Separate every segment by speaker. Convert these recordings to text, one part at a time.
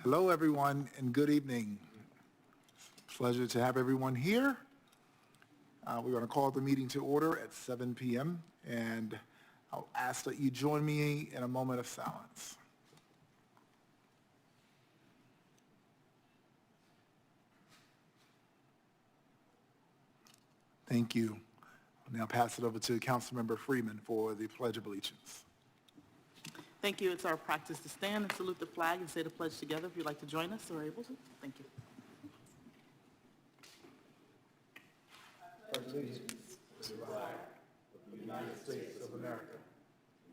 Speaker 1: Hello, everyone, and good evening. Pleasure to have everyone here. We're going to call the meeting to order at 7 p.m., and I'll ask that you join me in a moment of silence. Thank you. I'll now pass it over to Councilmember Freeman for the Pledge of Allegiance.
Speaker 2: Thank you. It's our practice to stand and salute the flag and say the pledge together. If you'd like to join us or are able to. Thank you.
Speaker 1: Allegiance to the flag of the United States of America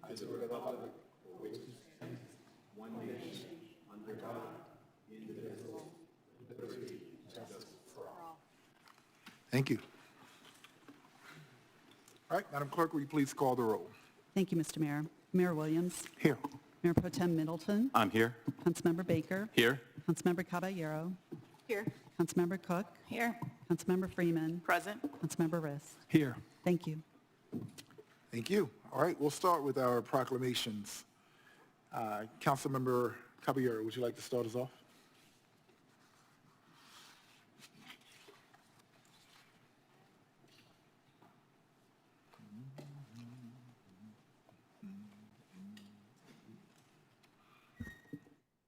Speaker 1: and to the republic for which it stands, one nation, under God, indivisible, with liberty and justice for all. Thank you. All right, Madam Clerk, will you please call the roll?
Speaker 3: Thank you, Mr. Mayor. Mayor Williams.
Speaker 1: Here.
Speaker 3: Mayor Pro Tem Middleton.
Speaker 4: I'm here.
Speaker 3: Councilmember Baker.
Speaker 4: Here.
Speaker 3: Councilmember Caballero.
Speaker 2: Here.
Speaker 3: Councilmember Cook.
Speaker 2: Here.
Speaker 3: Councilmember Freeman.
Speaker 2: Present.
Speaker 3: Councilmember Riss.
Speaker 4: Here.
Speaker 3: Thank you.
Speaker 1: Thank you. All right, we'll start with our proclamations. Councilmember Caballero, would you like to start us off?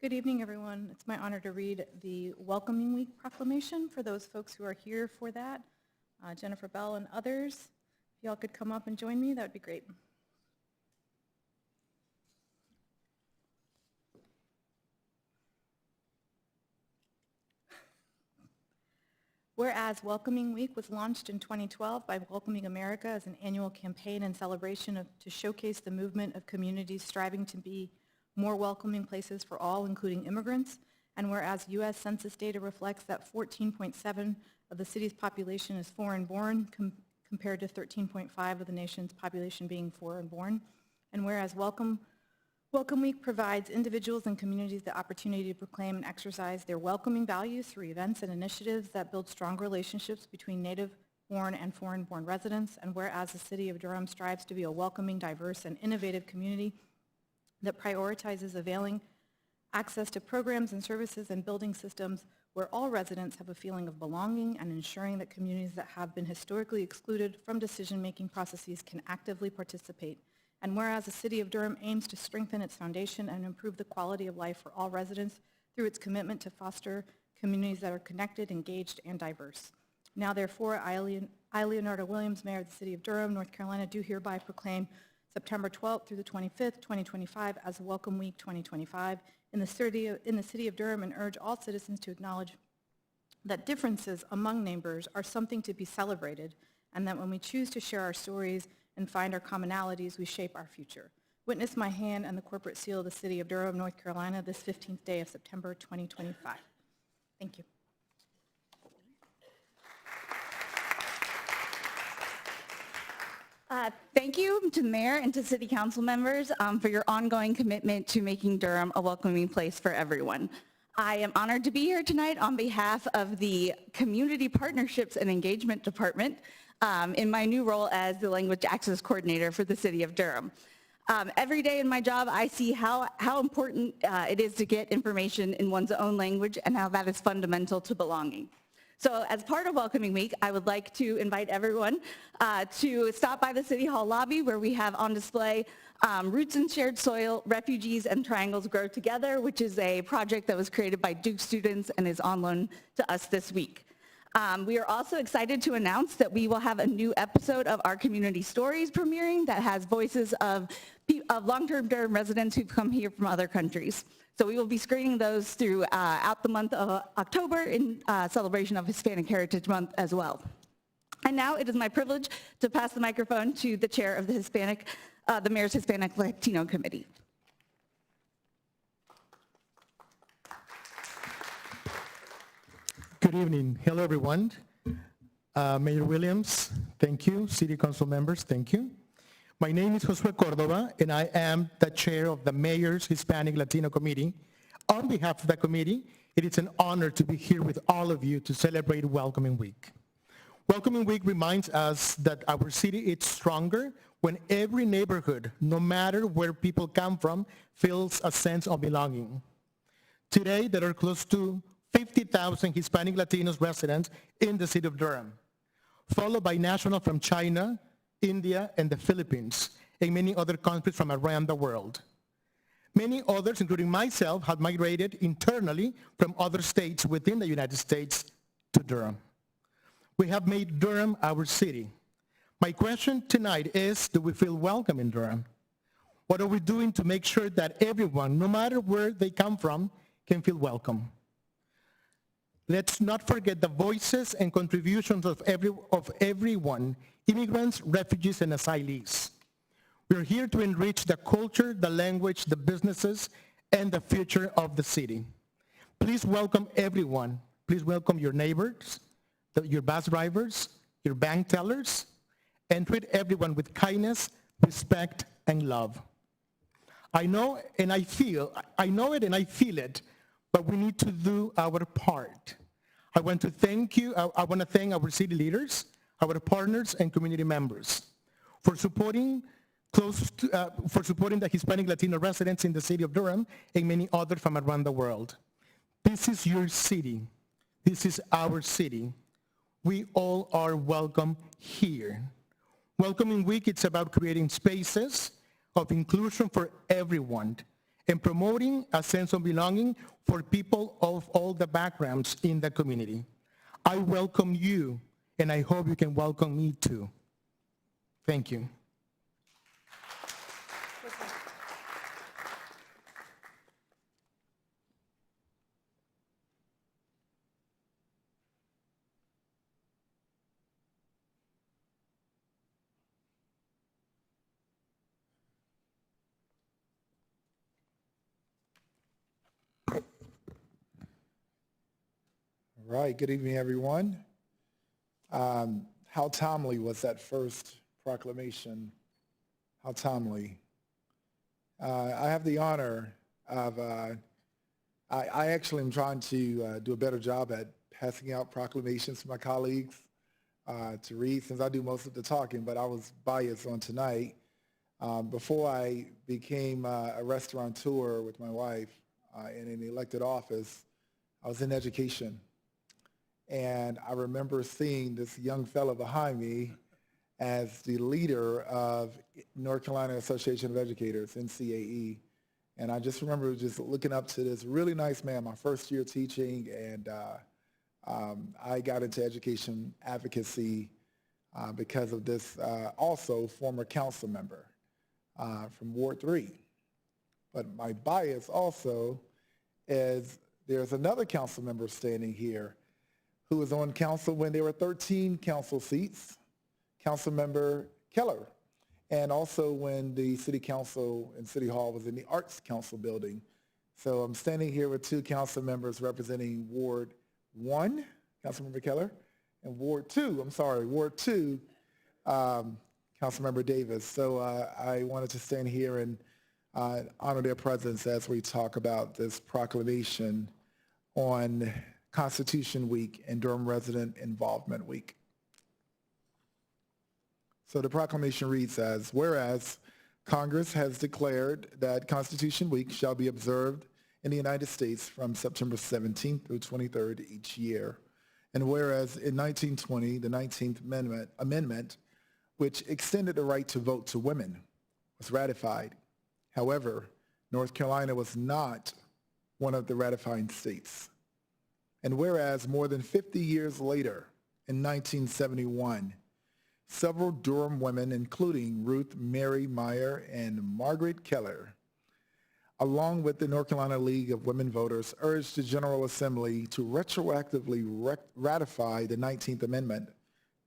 Speaker 5: Good evening, everyone. It's my honor to read the Welcoming Week proclamation for those folks who are here for that. Jennifer Bell and others, if y'all could come up and join me, that would be great. Whereas Welcoming Week was launched in 2012 by Welcoming America as an annual campaign and celebration to showcase the movement of communities striving to be more welcoming places for all, including immigrants, and whereas U.S. Census data reflects that 14.7% of the city's population is foreign-born compared to 13.5% of the nation's population being foreign-born, and whereas Welcome Week provides individuals and communities the opportunity to proclaim and exercise their welcoming values through events and initiatives that build strong relationships between native-born and foreign-born residents, and whereas the city of Durham strives to be a welcoming, diverse, and innovative community that prioritizes availing access to programs and services and building systems where all residents have a feeling of belonging and ensuring that communities that have been historically excluded from decision-making processes can actively participate. And whereas the City of Durham aims to strengthen its foundation and improve the quality of life for all residents through its commitment to foster communities that are connected, engaged, and diverse. Now therefore, I, Leonardo Williams, Mayor of the City of Durham, North Carolina, do hereby proclaim September 12th through the 25th, 2025 as Welcome Week 2025 in the city of Durham, and urge all citizens to acknowledge that differences among neighbors are something to be celebrated, and that when we choose to share our stories and find our commonalities, we shape our future. Witness my hand and the corporate seal of the City of Durham, North Carolina, this 15th day of September 2025. Thank you.
Speaker 6: Thank you to the mayor and to city council members for your ongoing commitment to making Durham a welcoming place for everyone. I am honored to be here tonight on behalf of the Community Partnerships and Engagement Department in my new role as the Language Access Coordinator for the city of Durham. Every day in my job, I see how important it is to get information in one's own language and how that is fundamental to belonging. So as part of Welcoming Week, I would like to invite everyone to stop by the City Hall lobby where we have on display Roots in Shared Soil, Refugees and Triangles Grow Together, which is a project that was created by Duke students and is on loan to us this week. We are also excited to announce that we will have a new episode of our Community Stories premiering that has voices of long-term Durham residents who've come here from other countries. So we will be screening those throughout the month of October in celebration of Hispanic Heritage Month as well. And now it is my privilege to pass the microphone to the chair of the Mayor's Hispanic Latino Committee.
Speaker 7: Good evening. Hello, everyone. Mayor Williams, thank you. City Council members, thank you. My name is Josue Cordova, and I am the chair of the Mayor's Hispanic Latino Committee. On behalf of the committee, it is an honor to be here with all of you to celebrate Welcoming Week. Welcoming Week reminds us that our city is stronger when every neighborhood, no matter where people come from, feels a sense of belonging. Today, there are close to 50,000 Hispanic Latinos residents in the city of Durham, followed by nationals from China, India, and the Philippines, and many other countries from around the world. Many others, including myself, have migrated internally from other states within the United States to Durham. We have made Durham our city. My question tonight is, do we feel welcome in Durham? What are we doing to make sure that everyone, no matter where they come from, can feel welcome? Let's not forget the voices and contributions of everyone, immigrants, refugees, and asylees. We're here to enrich the culture, the language, the businesses, and the future of the city. Please welcome everyone. Please welcome your neighbors, your bus drivers, your bank tellers, and treat everyone with kindness, respect, and love. I know it and I feel it, but we need to do our part. I want to thank you. I want to thank our city leaders, our partners, and community members for supporting the Hispanic Latino residents in the city of Durham and many others from around the world. This is your city. This is our city. We all are welcome here. Welcoming Week, it's about creating spaces of inclusion for everyone and promoting a sense of belonging for people of all the backgrounds in the community. I welcome you, and I hope you can welcome me too. Thank you.
Speaker 1: All right, good evening, everyone. How timely was that first proclamation? How timely. I have the honor of, I actually am trying to do a better job at passing out proclamations to my colleagues to read, since I do most of the talking, but I was biased on tonight. Before I became a restaurateur with my wife in an elected office, I was in education. And I remember seeing this young fellow behind me as the leader of North Carolina Association of Educators, NCAE. And I just remember just looking up to this really nice man, my first year teaching, and I got into education advocacy because of this also former council member from Ward 3. But my bias also is there's another council member standing here who was on council when there were 13 council seats, Councilmember Keller, and also when the city council and city hall was in the Arts Council building. So I'm standing here with two council members representing Ward 1, Councilmember Keller, and Ward 2, Councilmember Davis. So I wanted to stand here and honor their presence as we talk about this proclamation on Constitution Week and Durham Resident Involvement Week. So the proclamation reads as, whereas Congress has declared that Constitution Week shall be observed in the United States from September 17th through 23rd each year, and whereas in 1920, the 19th Amendment, which extended the right to vote to women, was ratified. However, North Carolina was not one of the ratifying states. And whereas more than 50 years later, in 1971, several Durham women, including Ruth Mary Meyer and Margaret Keller, along with the North Carolina League of Women Voters, urged the General Assembly to retroactively ratify the 19th Amendment.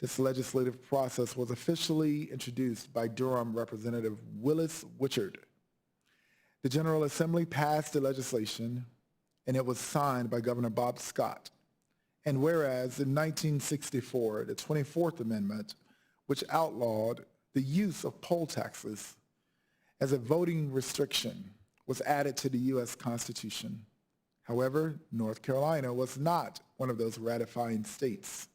Speaker 1: This legislative process was officially introduced by Durham Representative Willis Wichard. The General Assembly passed the legislation, and it was signed by Governor Bob Scott. And whereas in 1964, the 24th Amendment, which outlawed the use of poll taxes as a voting restriction, was added to the U.S. Constitution. However, North Carolina was not one of those ratifying states.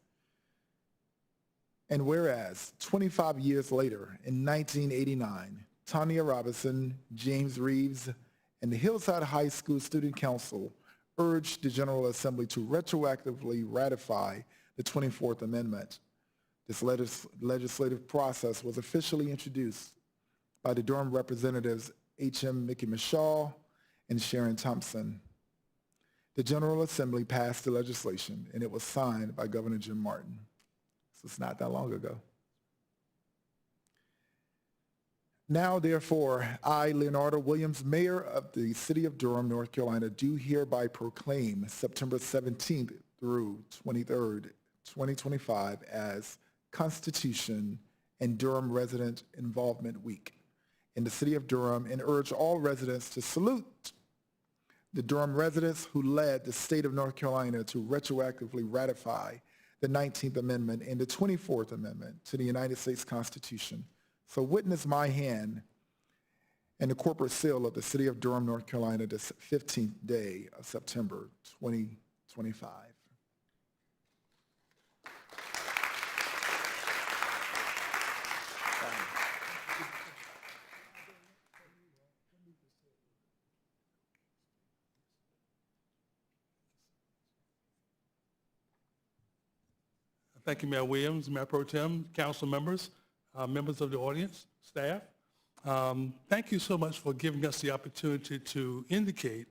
Speaker 1: And whereas 25 years later, in 1989, Tanya Robinson, James Reeves, and the Hillside High School Student Council urged the General Assembly to retroactively ratify the 24th Amendment. This legislative process was officially introduced by the Durham Representatives H.M. Mickey Mishaw and Sharon Thompson. The General Assembly passed the legislation, and it was signed by Governor Jim Martin. This was not that long ago. Now, therefore, I, Leonardo Williams, Mayor of the City of Durham, North Carolina, do hereby proclaim September 17th through 23rd, 2025 as Constitution and Durham Resident Involvement Week in the City of Durham, and urge all residents to salute the Durham residents who led the state of North Carolina to retroactively ratify the 19th Amendment and the 24th Amendment to the United States Constitution. So witness my hand and the corporate seal of the City of Durham, North Carolina, this 15th day of September 2025.
Speaker 4: Thank you, Mayor Williams, Mayor Pro Tem, council members, members of the audience, staff. Thank you so much for giving us the opportunity to indicate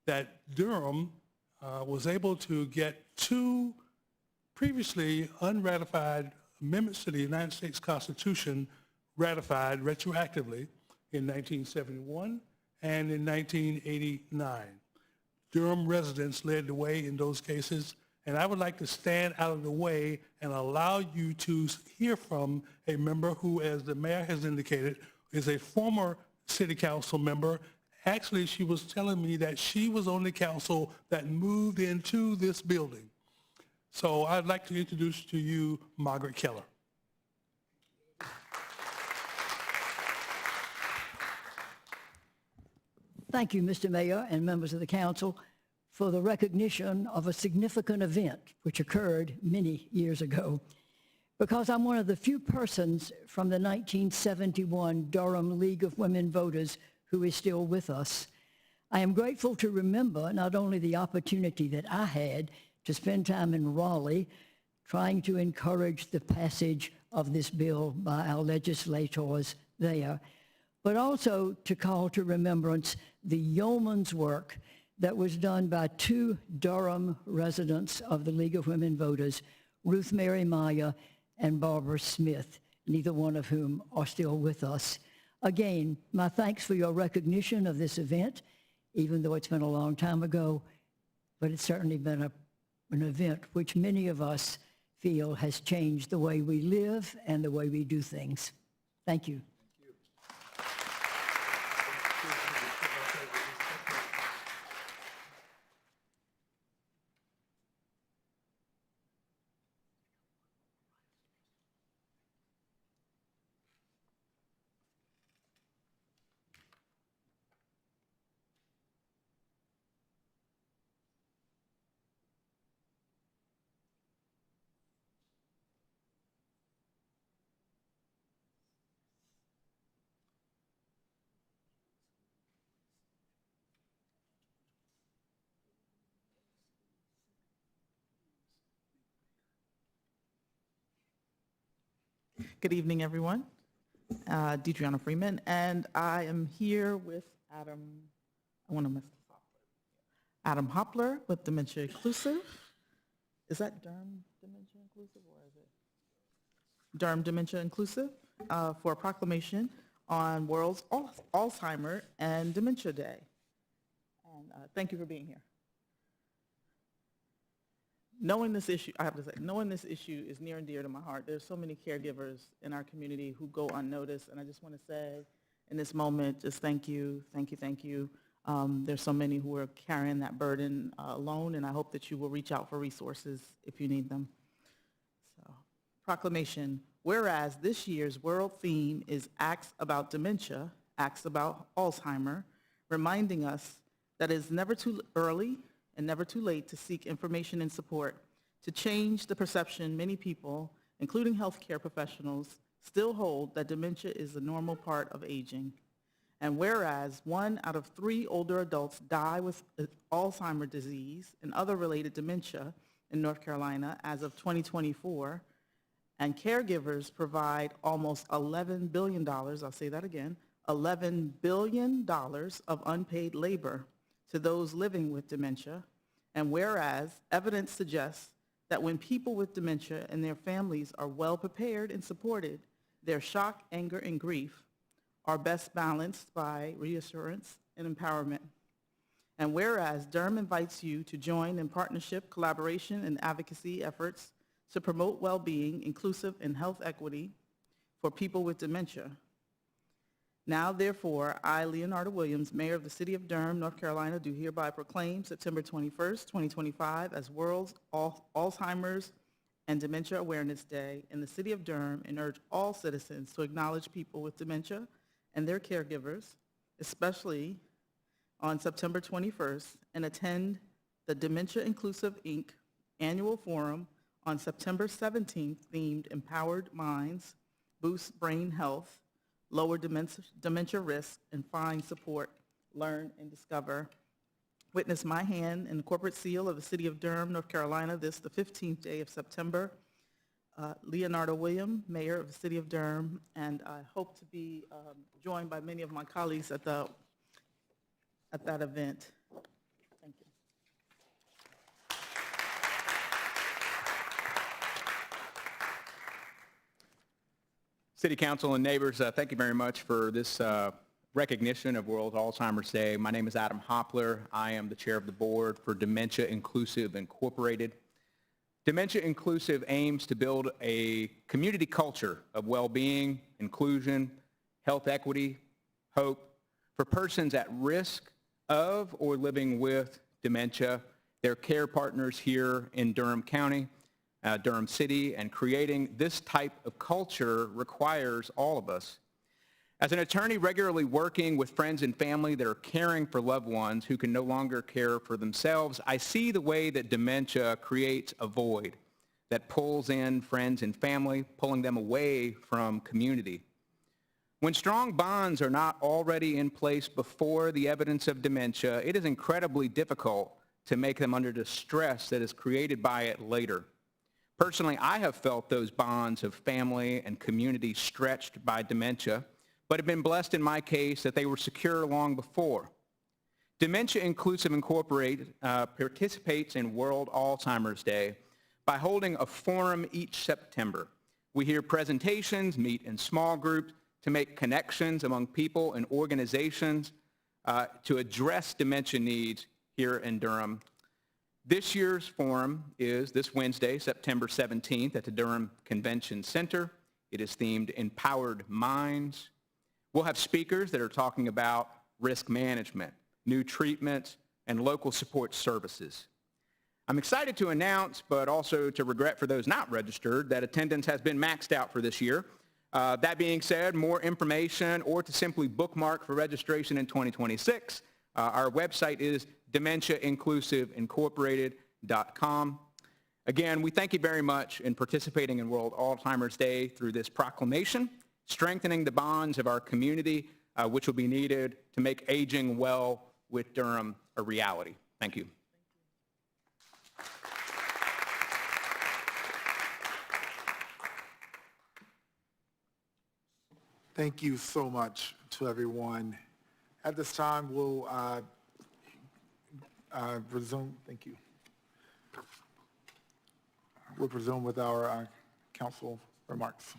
Speaker 4: that Durham was able to get 2 previously unratified amendments to the United States Constitution ratified retroactively in 1971 and in 1989. Durham residents led the way in those cases, and I would like to stand out of the way and allow you to hear from a member who, as the mayor has indicated, is a former city council member. Actually, she was telling me that she was on the council that moved into this building. So I'd like to introduce to you Margaret Keller.
Speaker 8: Thank you, Mr. Mayor and members of the council, for the recognition of a significant event which occurred many years ago, because I'm one of the few persons from the 1971 Durham League of Women Voters who is still with us. I am grateful to remember not only the opportunity that I had to spend time in Raleigh trying to encourage the passage of this bill by our legislators there, but also to call to remembrance the yeoman's work that was done by 2 Durham residents of the League of Women Voters, Ruth Mary Maya and Barbara Smith, neither one of whom are still with us. Again, my thanks for your recognition of this event, even though it's been a long time ago, but it's certainly been an event which many of us feel has changed the way we live and the way we do things. Thank you.
Speaker 2: Good evening, everyone. Deidreana Freeman, and I am here with Adam, I want to mess this up. Adam Hopler with Dementia Inclusive. Is that Durham Dementia Inclusive, or is it? Durham Dementia Inclusive for a proclamation on World's Alzheimer and Dementia Day. And thank you for being here. Knowing this issue, I have to say, knowing this issue is near and dear to my heart. There's so many caregivers in our community who go unnoticed, and I just want to say in this moment, just thank you, thank you, thank you. There's so many who are carrying that burden alone, and I hope that you will reach out for resources if you need them. So, proclamation. Whereas this year's world theme is Acts About Dementia, Acts About Alzheimer, reminding us that it is never too early and never too late to seek information and support to change the perception many people, including healthcare professionals, still hold that dementia is a normal part of aging. And whereas 1 out of 3 older adults die with Alzheimer's disease and other related dementia in North Carolina as of 2024, and caregivers provide almost $11 billion, I'll say that again, $11 billion of unpaid labor to those living with dementia. And whereas evidence suggests that when people with dementia and their families are well prepared and supported, their shock, anger, and grief are best balanced by reassurance and empowerment. And whereas Durham invites you to join in partnership, collaboration, and advocacy efforts to promote well-being, inclusive, and health equity for people with dementia. Now, therefore, I, Leonardo Williams, Mayor of the City of Durham, North Carolina, do hereby proclaim September 21st, 2025 as World Alzheimer's and Dementia Awareness Day in the City of Durham and urge all citizens to acknowledge people with dementia and their caregivers, especially on September 21st, and attend the Dementia Inclusive, Inc. Annual Forum on September 17th, themed Empowered Minds, Boost Brain Health, Lower Dementia Risk, and Find Support, Learn, and Discover. Witness my hand and the corporate seal of the City of Durham, North Carolina, this the 15th day of September. Leonardo Williams, Mayor of the City of Durham, and I hope to be joined by many of my colleagues at that event. Thank you.
Speaker 9: City Council and neighbors, thank you very much for this recognition of World Alzheimer's Day. My name is Adam Hopler. I am the chair of the board for Dementia Inclusive Incorporated. Dementia Inclusive aims to build a community culture of well-being, inclusion, health equity, hope for persons at risk of or living with dementia, their care partners here in Durham County, Durham City, and creating this type of culture requires all of us. As an attorney regularly working with friends and family that are caring for loved ones who can no longer care for themselves, I see the way that dementia creates a void that pulls in friends and family, pulling them away from community. When strong bonds are not already in place before the evidence of dementia, it is incredibly difficult to make them under the stress that is created by it later. Personally, I have felt those bonds of family and community stretched by dementia, but have been blessed in my case that they were secure long before. Dementia Inclusive Incorporated participates in World Alzheimer's Day by holding a forum each September. We hear presentations, meet in small groups to make connections among people and organizations to address dementia needs here in Durham. This year's forum is this Wednesday, September 17th at the Durham Convention Center. It is themed Empowered Minds. We'll have speakers that are talking about risk management, new treatments, and local support services. I'm excited to announce, but also to regret for those not registered, that attendance has been maxed out for this year. That being said, more information or to simply bookmark for registration in 2026, our website is dementiainclusiveincorporated.com. Again, we thank you very much in participating in World Alzheimer's Day through this proclamation, strengthening the bonds of our community, which will be needed to make aging well with Durham a reality. Thank you.
Speaker 1: Thank you so much to everyone. At this time, we'll resume. Thank you. We'll resume with our council remarks.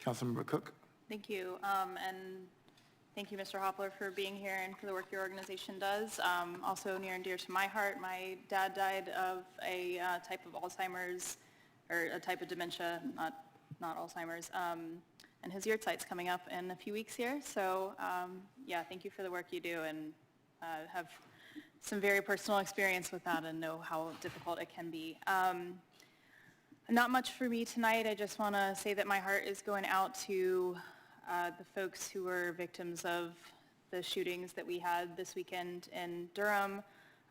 Speaker 1: Councilmember Cook.
Speaker 10: Thank you. And thank you, Mr. Hopler, for being here and for the work your organization does. Also near and dear to my heart, my dad died of a type of Alzheimer's, or a type of dementia, not Alzheimer's. And his yahrzeit coming up in a few weeks here. So yeah, thank you for the work you do, and have some very personal experience with that and know how difficult it can be. Not much for me tonight. I just want to say that my heart is going out to the folks who were victims of the shootings that we had this weekend in Durham.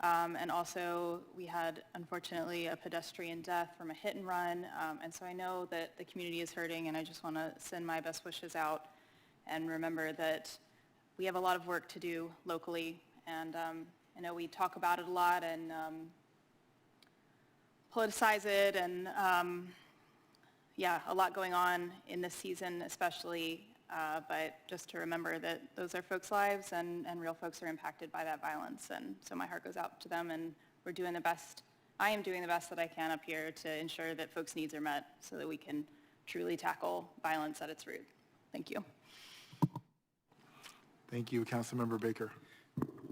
Speaker 10: And also we had, unfortunately, a pedestrian death from a hit and run. And so I know that the community is hurting, and I just want to send my best wishes out and remember that we have a lot of work to do locally, and I know we talk about it a lot and politicize it, and yeah, a lot going on in this season especially, but just to remember that those are folks' lives, and real folks are impacted by that violence, and so my heart goes out to them, and we're doing the best. I am doing the best that I can up here to ensure that folks' needs are met so that we can truly tackle violence at its root. Thank you.
Speaker 1: Thank you, Councilmember Baker.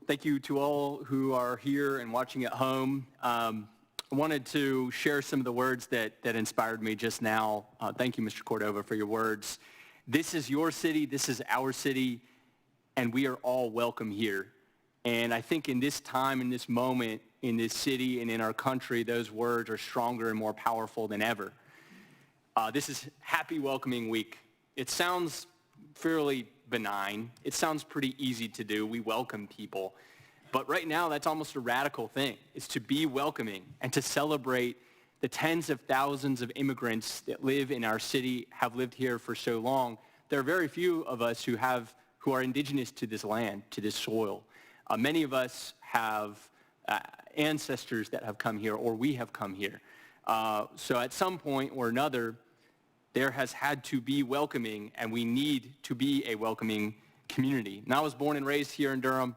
Speaker 9: Thank you to all who are here and watching at home. I wanted to share some of the words that inspired me just now. Thank you, Mr. Cordova, for your words. This is your city, this is our city, and we are all welcome here. And I think in this time, in this moment, in this city and in our country, those words are stronger and more powerful than ever. This is Happy Welcoming Week. It sounds fairly benign. It sounds pretty easy to do. We welcome people. But right now, that's almost a radical thing. It's to be welcoming and to celebrate the tens of thousands of immigrants that live in our city, have lived here for so long. There are very few of us who are indigenous to this land, to this soil. Many of us have ancestors that have come here, or we have come here. So at some point or another, there has had to be welcoming, and we need to be a welcoming community. And I was born and raised here in Durham,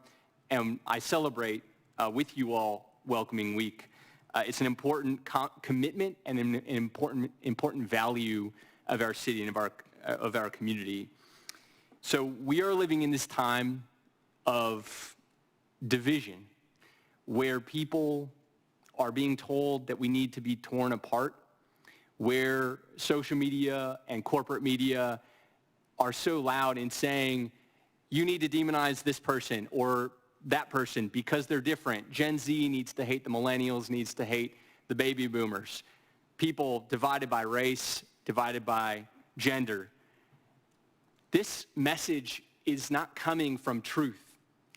Speaker 9: and I celebrate with you all Welcoming Week. It's an important commitment and an important value of our city and of our community. So we are living in this time of division, where people are being told that we need to be torn apart, where social media and corporate media are so loud in saying, you need to demonize this person or that person because they're different. Gen Z needs to hate the millennials, needs to hate the baby boomers. People divided by race, divided by gender. This message is not coming from truth.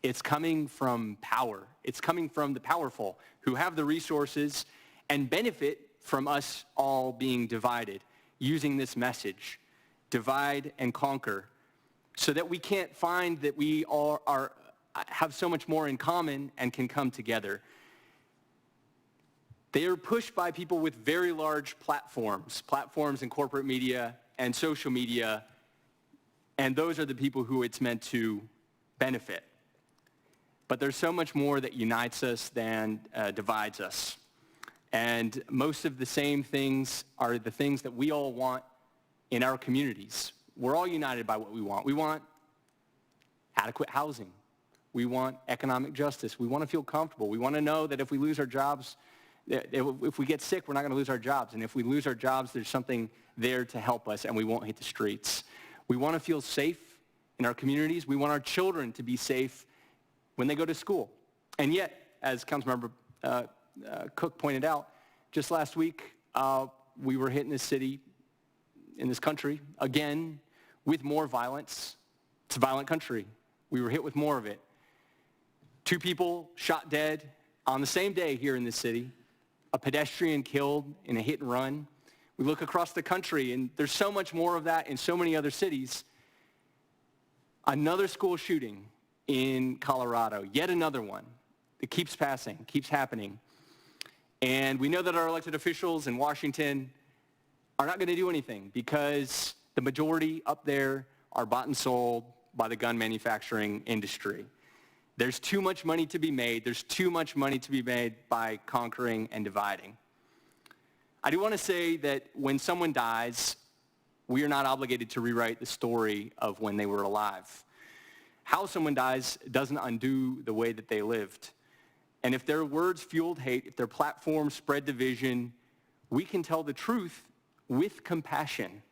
Speaker 9: It's coming from power. It's coming from the powerful who have the resources and benefit from us all being divided, using this message, divide and conquer, so that we can't find that we all have so much more in common and can come together. They are pushed by people with very large platforms in corporate media and social media, and those are the people who it's meant to benefit. But there's so much more that unites us than divides us. And most of the same things are the things that we all want in our communities. We're all united by what we want. We want adequate housing. We want economic justice. We want to feel comfortable. We want to know that if we lose our jobs, if we get sick, we're not going to lose our jobs. And if we lose our jobs, there's something there to help us, and we won't hit the streets. We want to feel safe in our communities. We want our children to be safe when they go to school. And yet, as Councilmember Cook pointed out, just last week, we were hit in this city, in this country, again, with more violence. It's a violent country. We were hit with more of it. 2 people shot dead on the same day here in this city, a pedestrian killed in a hit and run. We look across the country, and there's so much more of that in so many other cities. Another school shooting in Colorado, yet another one. It keeps passing, keeps happening. And we know that our elected officials in Washington are not going to do anything because the majority up there are bought and sold by the gun manufacturing industry. There's too much money to be made. There's too much money to be made by conquering and dividing. I do want to say that when someone dies, we are not obligated to rewrite the story of when they were alive. How someone dies doesn't undo the way that they lived. And if their words fueled hate, if their platforms spread division, we can tell the truth with compassion.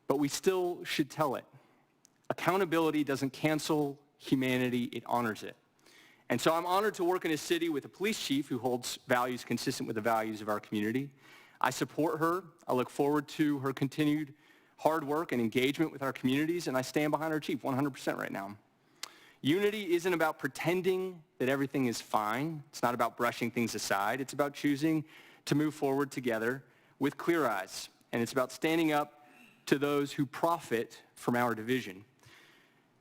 Speaker 9: But we still should tell it. Accountability doesn't cancel humanity, it honors it. And so I'm honored to work in a city with a police chief who holds values consistent with the values of our community. I support her. I look forward to her continued hard work and engagement with our communities, and I stand behind our chief 100% right now. Unity isn't about pretending that everything is fine. It's not about brushing things aside. It's about choosing to move forward together with clear eyes. And it's about standing up to those who profit from our division.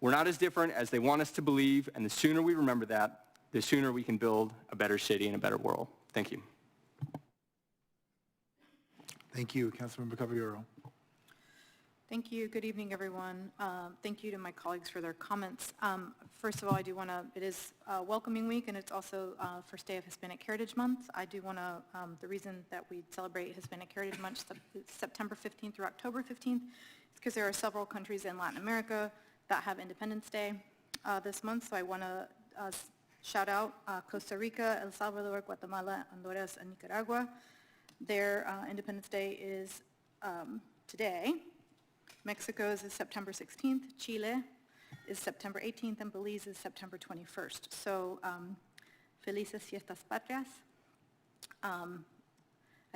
Speaker 11: We're not as different as they want us to believe, and the sooner we remember that, the sooner we can build a better city and a better world. Thank you.
Speaker 1: Thank you, Councilmember Caballero.
Speaker 5: Thank you. Good evening, everyone. Thank you to my colleagues for their comments. First of all, I do want to, it is Welcoming Week, and it's also first day of Hispanic Heritage Month. I do want to, the reason that we celebrate Hispanic Heritage Month September 15th through October 15th is because there are several countries in Latin America that have Independence Day this month. So I want to shout out Costa Rica, El Salvador, Guatemala, Honduras, and Nicaragua. Their Independence Day is today. Mexico's is September 16th, Chile is September 18th, and Belize is September 21st. So, felices fiestas patrias. I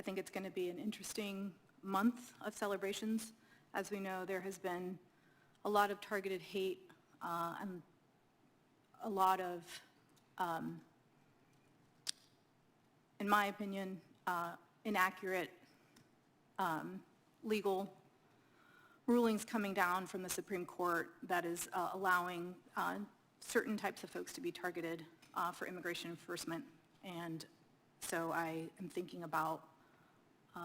Speaker 5: think it's going to be an interesting month of celebrations. As we know, there has been a lot of targeted hate and a lot of, in my opinion, inaccurate legal rulings coming down from the Supreme Court that is allowing certain types of folks to be targeted for immigration enforcement. And so I am thinking about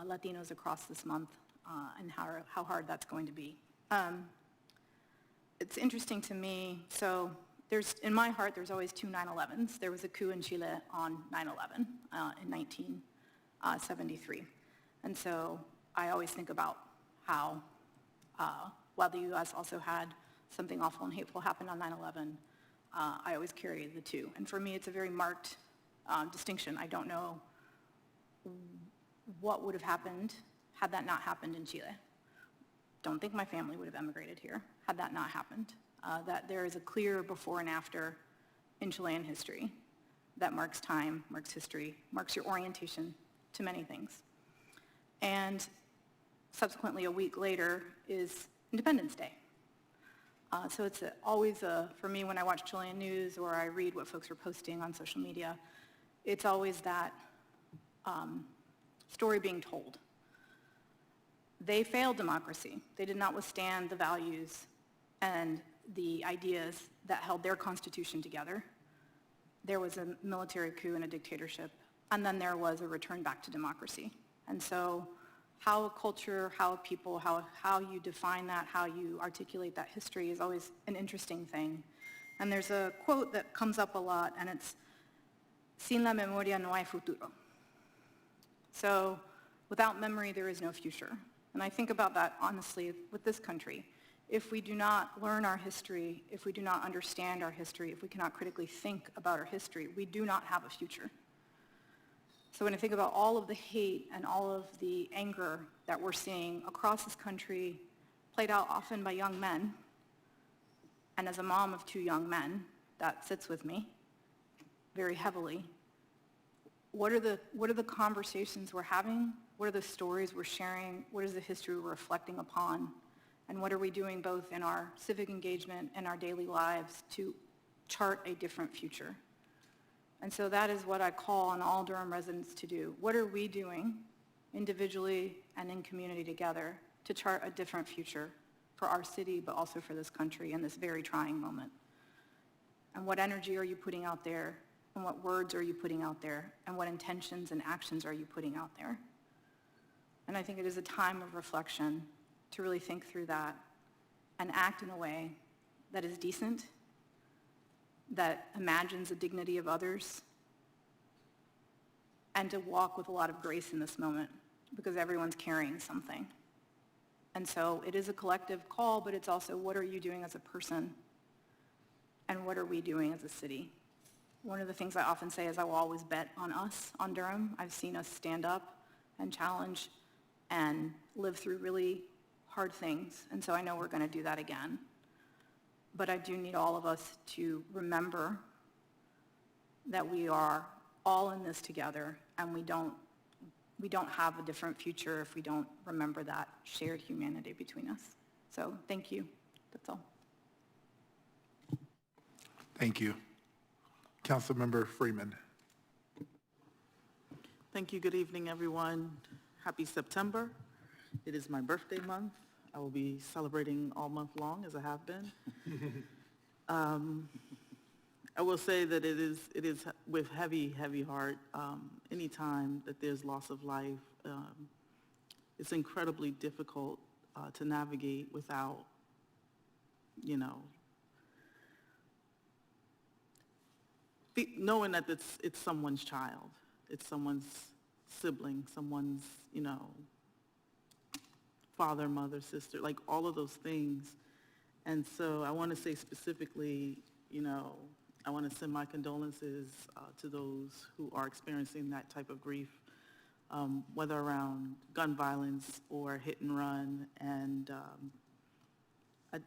Speaker 5: Latinos across this month and how hard that's going to be. It's interesting to me, so in my heart, there's always two 9/11s. There was a coup in Chile on 9/11 in 1973. And so I always think about how while the U.S. also had something awful and hateful happen on 9/11, I always carry the two. And for me, it's a very marked distinction. I don't know what would have happened had that not happened in Chile. Don't think my family would have emigrated here had that not happened. That there is a clear before and after in Chilean history that marks time, marks history, marks your orientation to many things. And subsequently, a week later, is Independence Day. So it's always, for me, when I watch Chilean news or I read what folks are posting on social media, it's always that story being told. They failed democracy. They did not withstand the values and the ideas that held their constitution together. There was a military coup and a dictatorship, and then there was a return back to democracy. And so how a culture, how a people, how you define that, how you articulate that history is always an interesting thing. And there's a quote that comes up a lot, and it's, sin la memoria no hay futuro. So without memory, there is no future. And I think about that honestly with this country. If we do not learn our history, if we do not understand our history, if we cannot critically think about our history, we do not have a future. So when I think about all of the hate and all of the anger that we're seeing across this country, played out often by young men, and as a mom of two young men, that sits with me very heavily. What are the conversations we're having? What are the stories we're sharing? What is the history we're reflecting upon? And what are we doing both in our civic engagement and our daily lives to chart a different future? And so that is what I call on all Durham residents to do. What are we doing individually and in community together to chart a different future for our city, but also for this country in this very trying moment? And what energy are you putting out there? And what words are you putting out there? And what intentions and actions are you putting out there? And I think it is a time of reflection to really think through that and act in a way that is decent, that imagines the dignity of others, and to walk with a lot of grace in this moment because everyone's carrying something. And so it is a collective call, but it's also what are you doing as a person and what are we doing as a city? One of the things I often say is I will always bet on us, on Durham. I've seen us stand up and challenge and live through really hard things, and so I know we're going to do that again. But I do need all of us to remember that we are all in this together, and we don't have a different future if we don't remember that shared humanity between us. So thank you. That's all.
Speaker 1: Thank you. Councilmember Freeman.
Speaker 2: Thank you. Good evening, everyone. Happy September. It is my birthday month. I will be celebrating all month long, as I have been. I will say that it is with heavy, heavy heart. Anytime that there's loss of life, it's incredibly difficult to navigate without, knowing that it's someone's child, it's someone's sibling, someone's, father, mother, sister, like all of those things. And so I want to say specifically, I want to send my condolences to those who are experiencing that type of grief, whether around gun violence or hit and run. And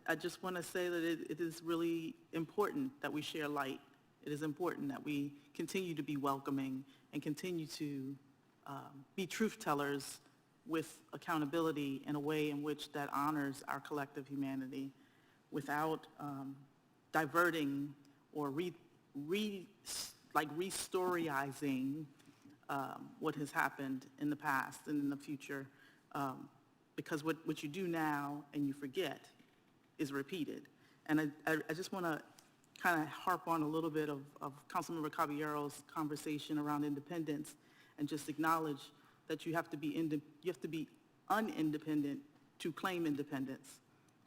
Speaker 2: I just want to say that it is really important that we share light. It is important that we continue to be welcoming and continue to be truth tellers with accountability in a way in which that honors our collective humanity without diverting or re-storyizing what has happened in the past and in the future, because what you do now and you forget is repeated. And I just want to kind of harp on a little bit of Councilmember Caballero's conversation around independence and just acknowledge that you have to be unindependent to claim independence.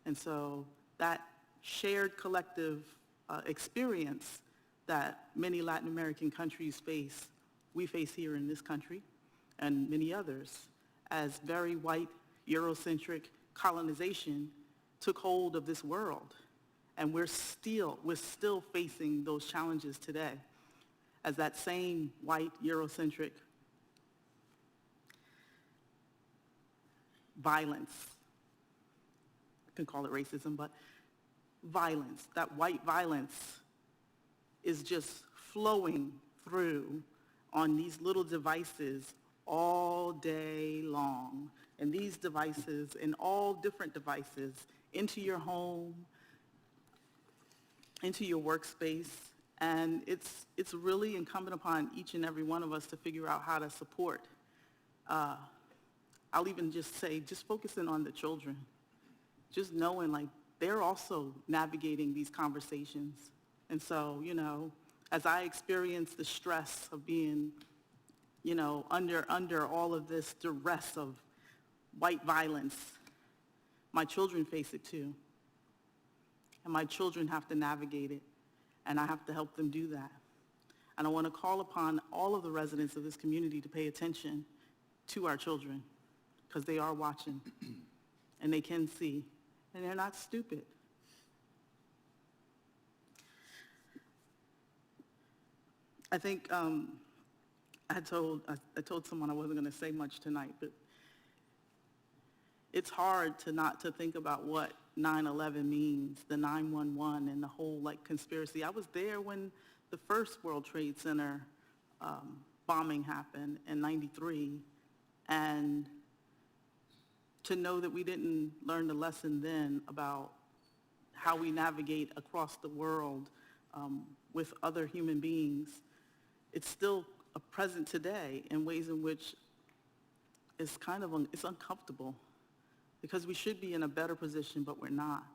Speaker 2: And so that shared collective experience that many Latin American countries face, we face here in this country and many others, as very white, Eurocentric colonization took hold of this world. And we're still facing those challenges today as that same white, Eurocentric violence, I can call it racism, but violence, that white violence is just flowing through on these little devices all day long. And these devices, and all different devices, into your home, into your workspace. And it's really incumbent upon each and every one of us to figure out how to support. I'll even just say, just focusing on the children, just knowing like they're also navigating these conversations. And so, as I experience the stress of being, under all of this duress of white violence, my children face it too. And my children have to navigate it, and I have to help them do that. And I want to call upon all of the residents of this community to pay attention to our children, because they are watching, and they can see, and they're not stupid. I think I told someone I wasn't going to say much tonight, but it's hard to not to think about what 9/11 means, the 9/11 and the whole conspiracy. I was there when the first World Trade Center bombing happened in '93, and to know that we didn't learn the lesson then about how we navigate across the world with other human beings, it's still present today in ways in which it's it's uncomfortable, because we should be in a better position, but we're not.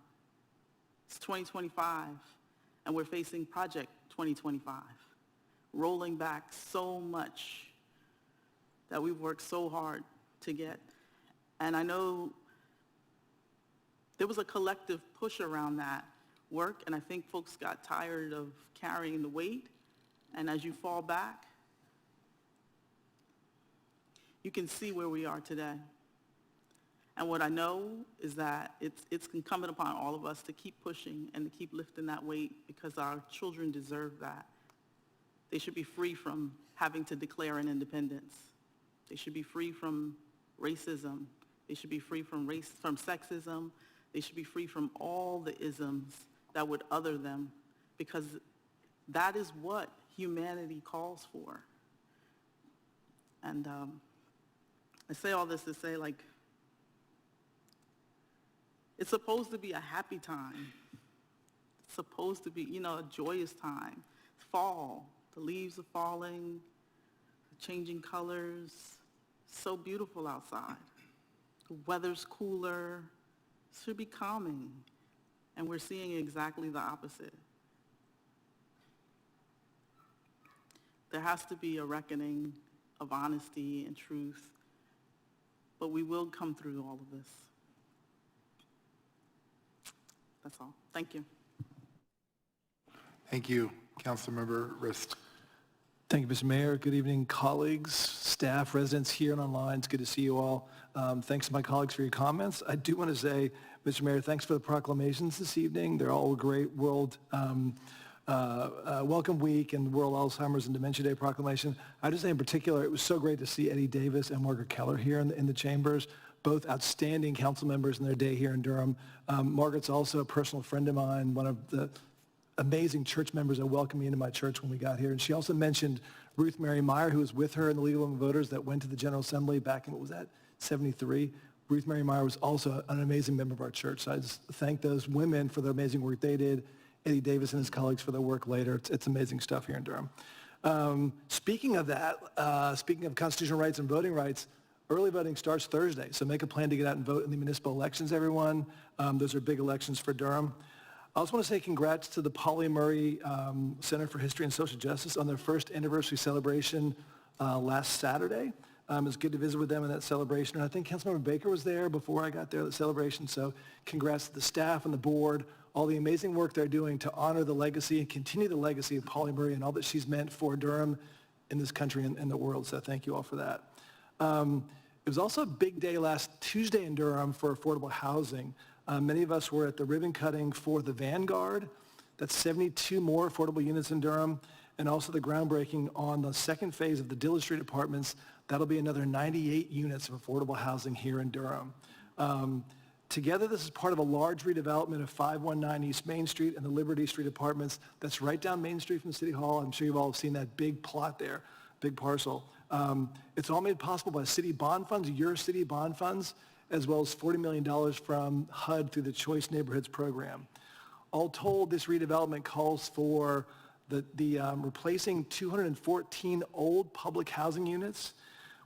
Speaker 2: It's 2025, and we're facing Project 2025, rolling back so much that we've worked so hard to get. And I know there was a collective push around that work, and I think folks got tired of carrying the weight. And as you fall back, you can see where we are today. And what I know is that it's incumbent upon all of us to keep pushing and to keep lifting that weight, because our children deserve that. They should be free from having to declare an independence. They should be free from racism. They should be free from sexism. They should be free from all the isms that would other them, because that is what humanity calls for. And I say all this to say, it's supposed to be a happy time. It's supposed to be, a joyous time. Fall, the leaves are falling, changing colors, so beautiful outside. The weather's cooler, it should be calming. And we're seeing exactly the opposite. there has to be a reckoning of honesty and truth, but we will come through all of this. That's all. Thank you.
Speaker 1: Thank you, Councilmember Rist.
Speaker 12: Thank you, Mr. Mayor. Good evening, colleagues, staff, residents here and online. It's good to see you all. Thanks to my colleagues for your comments. I do want to say, Mr. Mayor, thanks for the proclamations this evening. They're all a great World Welcome Week and World Alzheimer's and Dementia Day proclamation. I just say in particular, it was so great to see Eddie Davis and Margaret Keller here in the chambers, both outstanding council members in their day here in Durham. Margaret's also a personal friend of mine, one of the amazing church members that welcomed me into my church when we got here. And she also mentioned Ruth Mary Meyer, who was with her in the League of Women Voters that went to the General Assembly back in, what was that, 73? Ruth Mary Meyer was also an amazing member of our church. So I just thank those women for the amazing work they did, Eddie Davis and his colleagues for their work later. It's amazing stuff here in Durham. Speaking of that, speaking of constitutional rights and voting rights, early voting starts Thursday. So make a plan to get out and vote in the municipal elections, everyone. Those are big elections for Durham. I also want to say congrats to the Pauli Murray Center for History and Social Justice on their first anniversary celebration last Saturday. It was good to visit with them in that celebration. And I think Councilmember Baker was there before I got there at the celebration. So congrats to the staff and the board, all the amazing work they're doing to honor the legacy and continue the legacy of Pauli Murray and all that she's meant for Durham in this country and the world. So thank you all for that. It was also a big day last Tuesday in Durham for affordable housing. Many of us were at the ribbon cutting for the Vanguard. That's 72 more affordable units in Durham, and also the groundbreaking on the second phase of the Dillard Street Apartments. That'll be another 98 units of affordable housing here in Durham. Together, this is part of a large redevelopment of 519 East Main Street and the Liberty Street Apartments. That's right down Main Street from City Hall. I'm sure you've all seen that big plot there, big parcel. It's all made possible by city bond funds, your city bond funds, as well as $40 million from HUD through the Choice Neighborhoods program. All told, this redevelopment calls for the replacing 214 old public housing units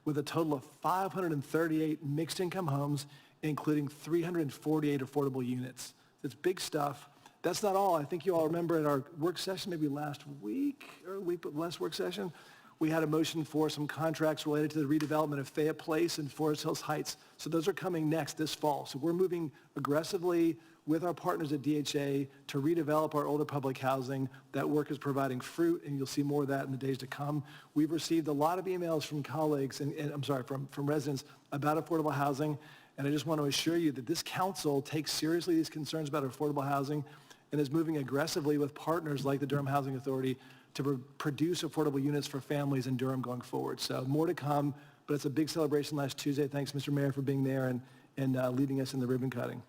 Speaker 12: with a total of 538 mixed income homes, including 348 affordable units. It's big stuff. That's not all. I think you all remember at our work session, maybe last week, or last work session, we had a motion for some contracts related to the redevelopment of Fayette Place and Forest Hills Heights. So those are coming next this fall. So we're moving aggressively with our partners at DHA to redevelop our older public housing. That work is providing fruit, and you'll see more of that in the days to come. We've received a lot of emails from colleagues, from residents about affordable housing, and I just want to assure you that this council takes seriously these concerns about affordable housing and is moving aggressively with partners like the Durham Housing Authority to produce affordable units for families in Durham going forward. So more to come, but it's a big celebration last Tuesday. Thanks, Mr. Mayor, for being there and leading us in the ribbon cutting.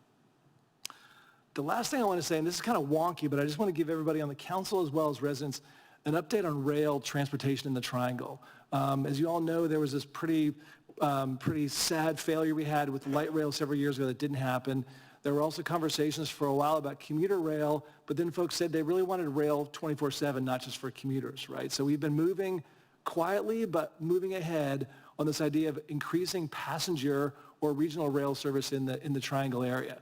Speaker 12: The last thing I want to say, and this is kind of wonky, but I just want to give everybody on the council as well as residents an update on rail transportation in the Triangle. As you all know, there was this pretty sad failure we had with light rail several years ago that didn't happen. There were also conversations for a while about commuter rail, but then folks said they really wanted rail 24/7, not just for commuters, right? So we've been moving quietly, but moving ahead on this idea of increasing passenger or regional rail service in the Triangle area.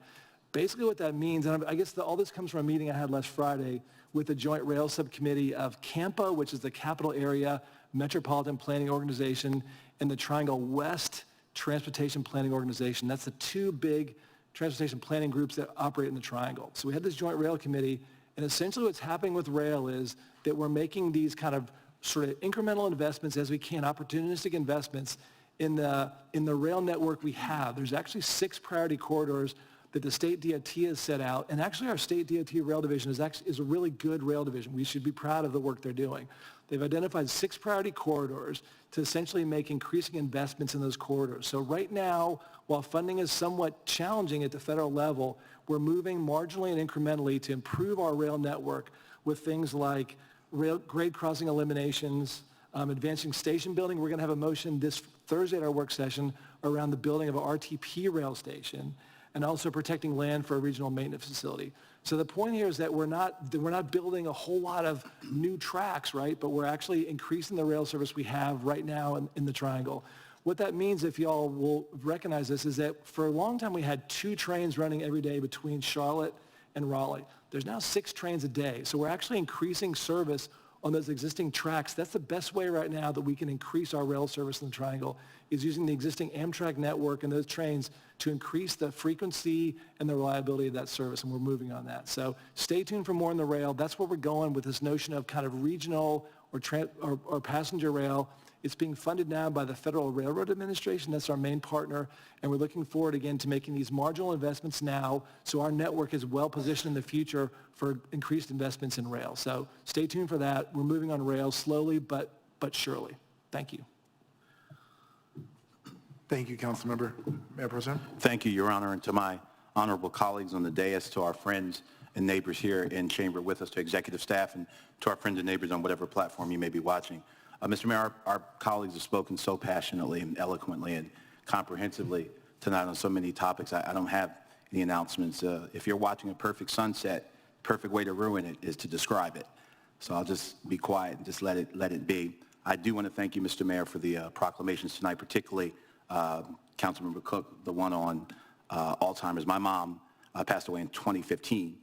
Speaker 12: Basically what that means, and I guess all this comes from a meeting I had last Friday with the Joint Rail Subcommittee of CAMPA, which is the Capital Area Metropolitan Planning Organization, and the Triangle West Transportation Planning Organization. That's the two big transportation planning groups that operate in the Triangle. So we had this joint rail committee, and essentially what's happening with rail is that we're making these kind of sort of incremental investments as we can, opportunistic investments in the rail network we have. There's actually 6 priority corridors that the state DOT has set out, and actually our state DOT rail division is a really good rail division. We should be proud of the work they're doing. They've identified 6 priority corridors to essentially make increasing investments in those corridors. So right now, while funding is somewhat challenging at the federal level, we're moving marginally and incrementally to improve our rail network with things like grade crossing eliminations, advancing station building. We're going to have a motion this Thursday at our work session around the building of an RTP rail station, and also protecting land for a regional maintenance facility. So the point here is that we're not building a whole lot of new tracks, right? But we're actually increasing the rail service we have right now in the Triangle. What that means, if y'all will recognize this, is that for a long time we had 2 trains running every day between Charlotte and Raleigh. There's now 6 trains a day. So we're actually increasing service on those existing tracks. That's the best way right now that we can increase our rail service in the Triangle, is using the existing Amtrak network and those trains to increase the frequency and the reliability of that service, and we're moving on that. So stay tuned for more on the rail. That's where we're going with this notion of kind of regional or passenger rail. It's being funded now by the Federal Railroad Administration. That's our main partner. And we're looking forward, again, to making these marginal investments now so our network is well positioned in the future for increased investments in rail. So stay tuned for that. We're moving on rail slowly but surely. Thank you.
Speaker 1: Thank you, Councilmember. Mayor Pro Tem.
Speaker 13: Thank you, Your Honor, and to my honorable colleagues on the dais, to our friends and neighbors here in chamber with us, to executive staff, and to our friends and neighbors on whatever platform you may be watching. Mr. Mayor, our colleagues have spoken so passionately and eloquently and comprehensively tonight on so many topics. I don't have any announcements. If you're watching a perfect sunset, perfect way to ruin it is to describe it. So I'll just be quiet and just let it be. I do want to thank you, Mr. Mayor, for the proclamations tonight, particularly Councilmember Cook, the one on Alzheimer's. My mom passed away in 2015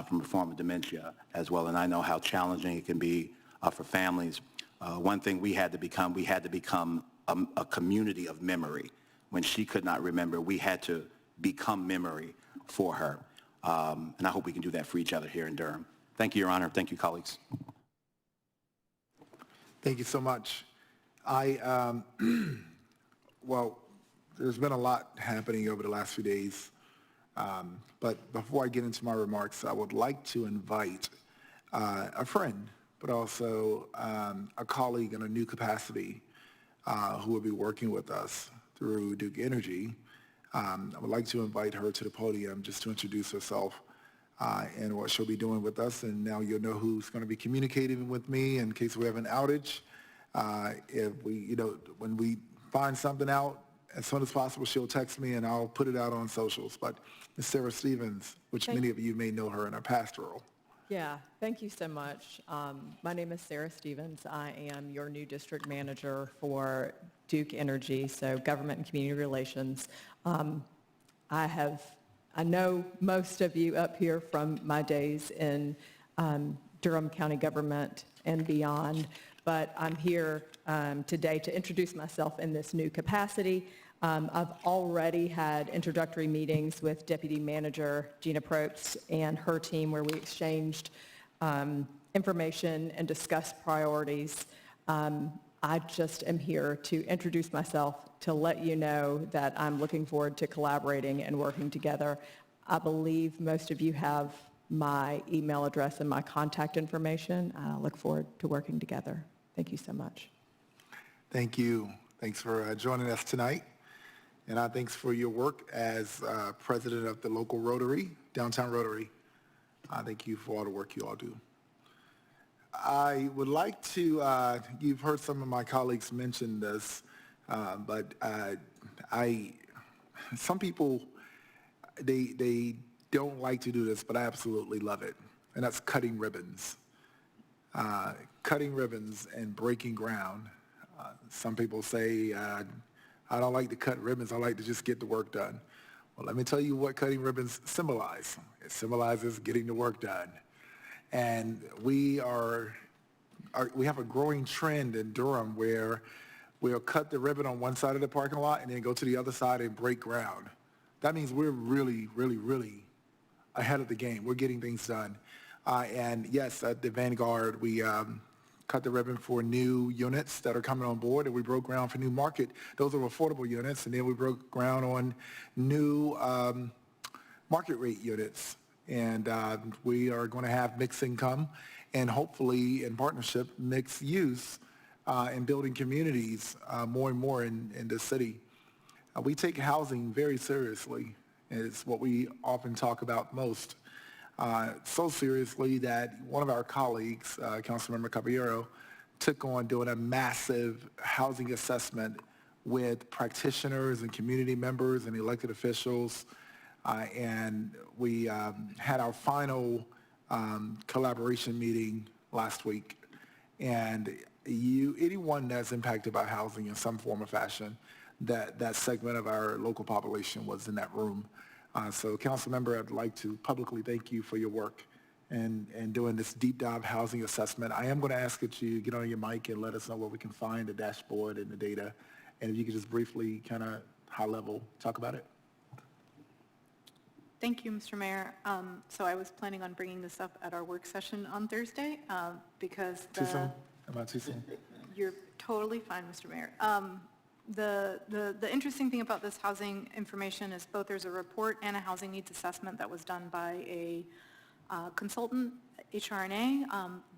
Speaker 13: from a form of dementia as well, and I know how challenging it can be for families. One thing we had to become a community of memory. When she could not remember, we had to become memory for her. And I hope we can do that for each other here in Durham. Thank you, Your Honor. Thank you, colleagues.
Speaker 1: Thank you so much. Well, there's been a lot happening over the last few days. But before I get into my remarks, I would like to invite a friend, but also a colleague in a new capacity who will be working with us through Duke Energy. I would like to invite her to the podium just to introduce herself and what she'll be doing with us. And now you'll know who's going to be communicating with me in case we have an outage. If we, when we find something out, as soon as possible, she'll text me and I'll put it out on socials. But Ms. Sarah Stevens, which many of you may know her in her pastoral.
Speaker 14: Yeah, thank you so much. My name is Sarah Stevens. I am your new district manager for Duke Energy, so government and community relations. I know most of you up here from my days in Durham County government and beyond, but I'm here today to introduce myself in this new capacity. I've already had introductory meetings with Deputy Manager Gina Probst and her team where we exchanged information and discussed priorities. I just am here to introduce myself, to let you know that I'm looking forward to collaborating and working together. I believe most of you have my email address and my contact information. I look forward to working together. Thank you so much.
Speaker 1: Thank you. Thanks for joining us tonight. And thanks for your work as president of the local Rotary, Downtown Rotary. Thank you for all the work you all do. I would like to, you've heard some of my colleagues mention this, but some people, they don't like to do this, but I absolutely love it. And that's cutting ribbons. Cutting ribbons and breaking ground. Some people say, I don't like to cut ribbons, I like to just get the work done. Well, let me tell you what cutting ribbons symbolize. It symbolizes getting the work done. And we have a growing trend in Durham where we'll cut the ribbon on one side of the parking lot and then go to the other side and break ground. That means we're really, really, really ahead of the game. We're getting things done. And yes, at the Vanguard, we cut the ribbon for new units that are coming on board, and we broke ground for new market. Those are affordable units, and then we broke ground on new market rate units. And we are going to have mixed income and hopefully in partnership mixed use and building communities more and more in the city. We take housing very seriously. It's what we often talk about most. So seriously that one of our colleagues, Councilmember Caballero, took on doing a massive housing assessment with practitioners and community members and elected officials. And we had our final collaboration meeting last week. And anyone that's impacted by housing in some form or fashion, that segment of our local population was in that room. So, Council Member, I'd like to publicly thank you for your work
Speaker 12: and doing this deep dive housing assessment. I am going to ask that you get on your mic and let us know where we can find the dashboard and the data. And if you could just briefly, kind of high level, talk about it.
Speaker 5: Thank you, Mr. Mayor. So I was planning on bringing this up at our work session on Thursday because
Speaker 12: Too soon? Am I too soon?
Speaker 5: You're totally fine, Mr. Mayor. The interesting thing about this housing information is both there's a report and a housing needs assessment that was done by a consultant, HRNA.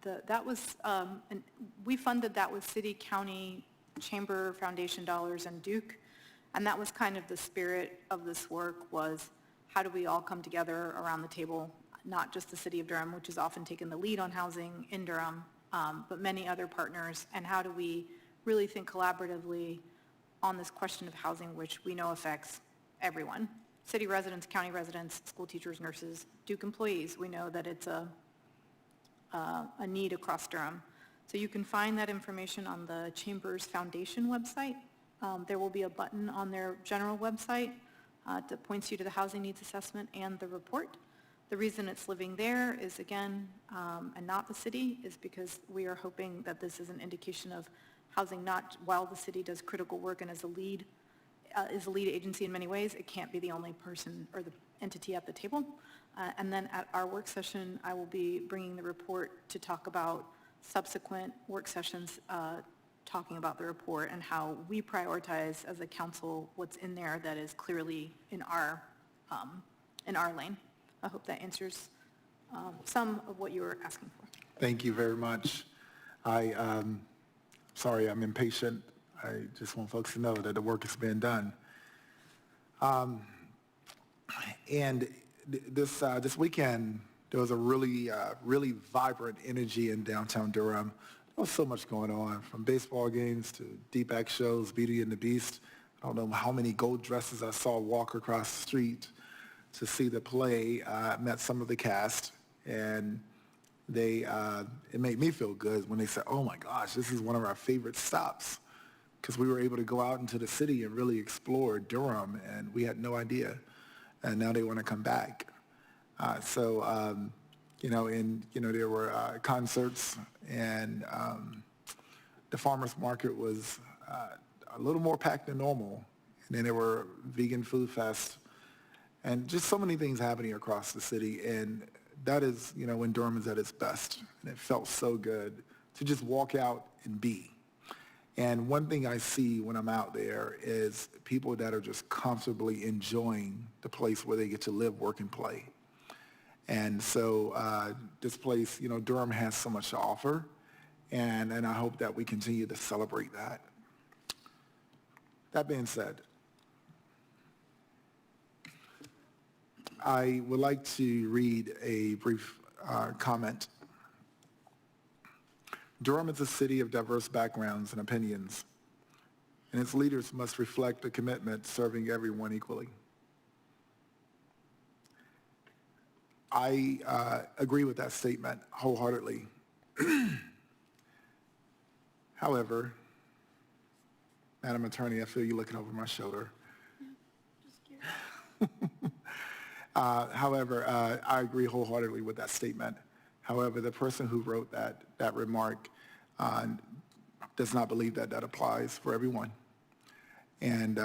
Speaker 5: That was, and we funded that with city, county, chamber, foundation dollars, and Duke. And that was kind of the spirit of this work, was how do we all come together around the table, not just the city of Durham, which has often taken the lead on housing in Durham, but many other partners, and how do we really think collaboratively on this question of housing, which we know affects everyone. City residents, county residents, school teachers, nurses, Duke employees. We know that it's a need across Durham. So you can find that information on the Chamber's Foundation website. There will be a button on their general website that points you to the housing needs assessment and the report. The reason it's living there is, again, and not the city, is because we are hoping that this is an indication of housing, not while the city does critical work and is a lead agency in many ways, it can't be the only person or the entity at the table. And then at our work session, I will be bringing the report to talk about subsequent work sessions, talking about the report and how we prioritize as a council what's in there that is clearly in our lane. I hope that answers some of what you were asking for.
Speaker 12: Thank you very much. Sorry, I'm impatient. I just want folks to know that the work has been done. And this weekend, there was a really vibrant energy in downtown Durham. There was so much going on, from baseball games to deep act shows, Beauty and the Beast. I don't know how many gold dresses I saw walk across the street to see the play. I met some of the cast, and it made me feel good when they said, oh my gosh, this is one of our favorite stops, because we were able to go out into the city and really explore Durham, and we had no idea. And now they want to come back. There were concerts, and the farmers market was a little more packed than normal. And then there were vegan food fests, and just so many things happening across the city. And that is, when Durham is at its best. And it felt so good to just walk out and be. And one thing I see when I'm out there is people that are just comfortably enjoying the place where they get to live, work, and play. And so this place, Durham has so much to offer, and I hope that we continue to celebrate that. That being said, I would like to read a brief comment. Durham is a city of diverse backgrounds and opinions, and its leaders must reflect a commitment serving everyone equally. I agree with that statement wholeheartedly. However, Madam Attorney, I feel you looking over my shoulder. However, I agree wholeheartedly with that statement. However, the person who wrote that remark does not believe that applies for everyone. And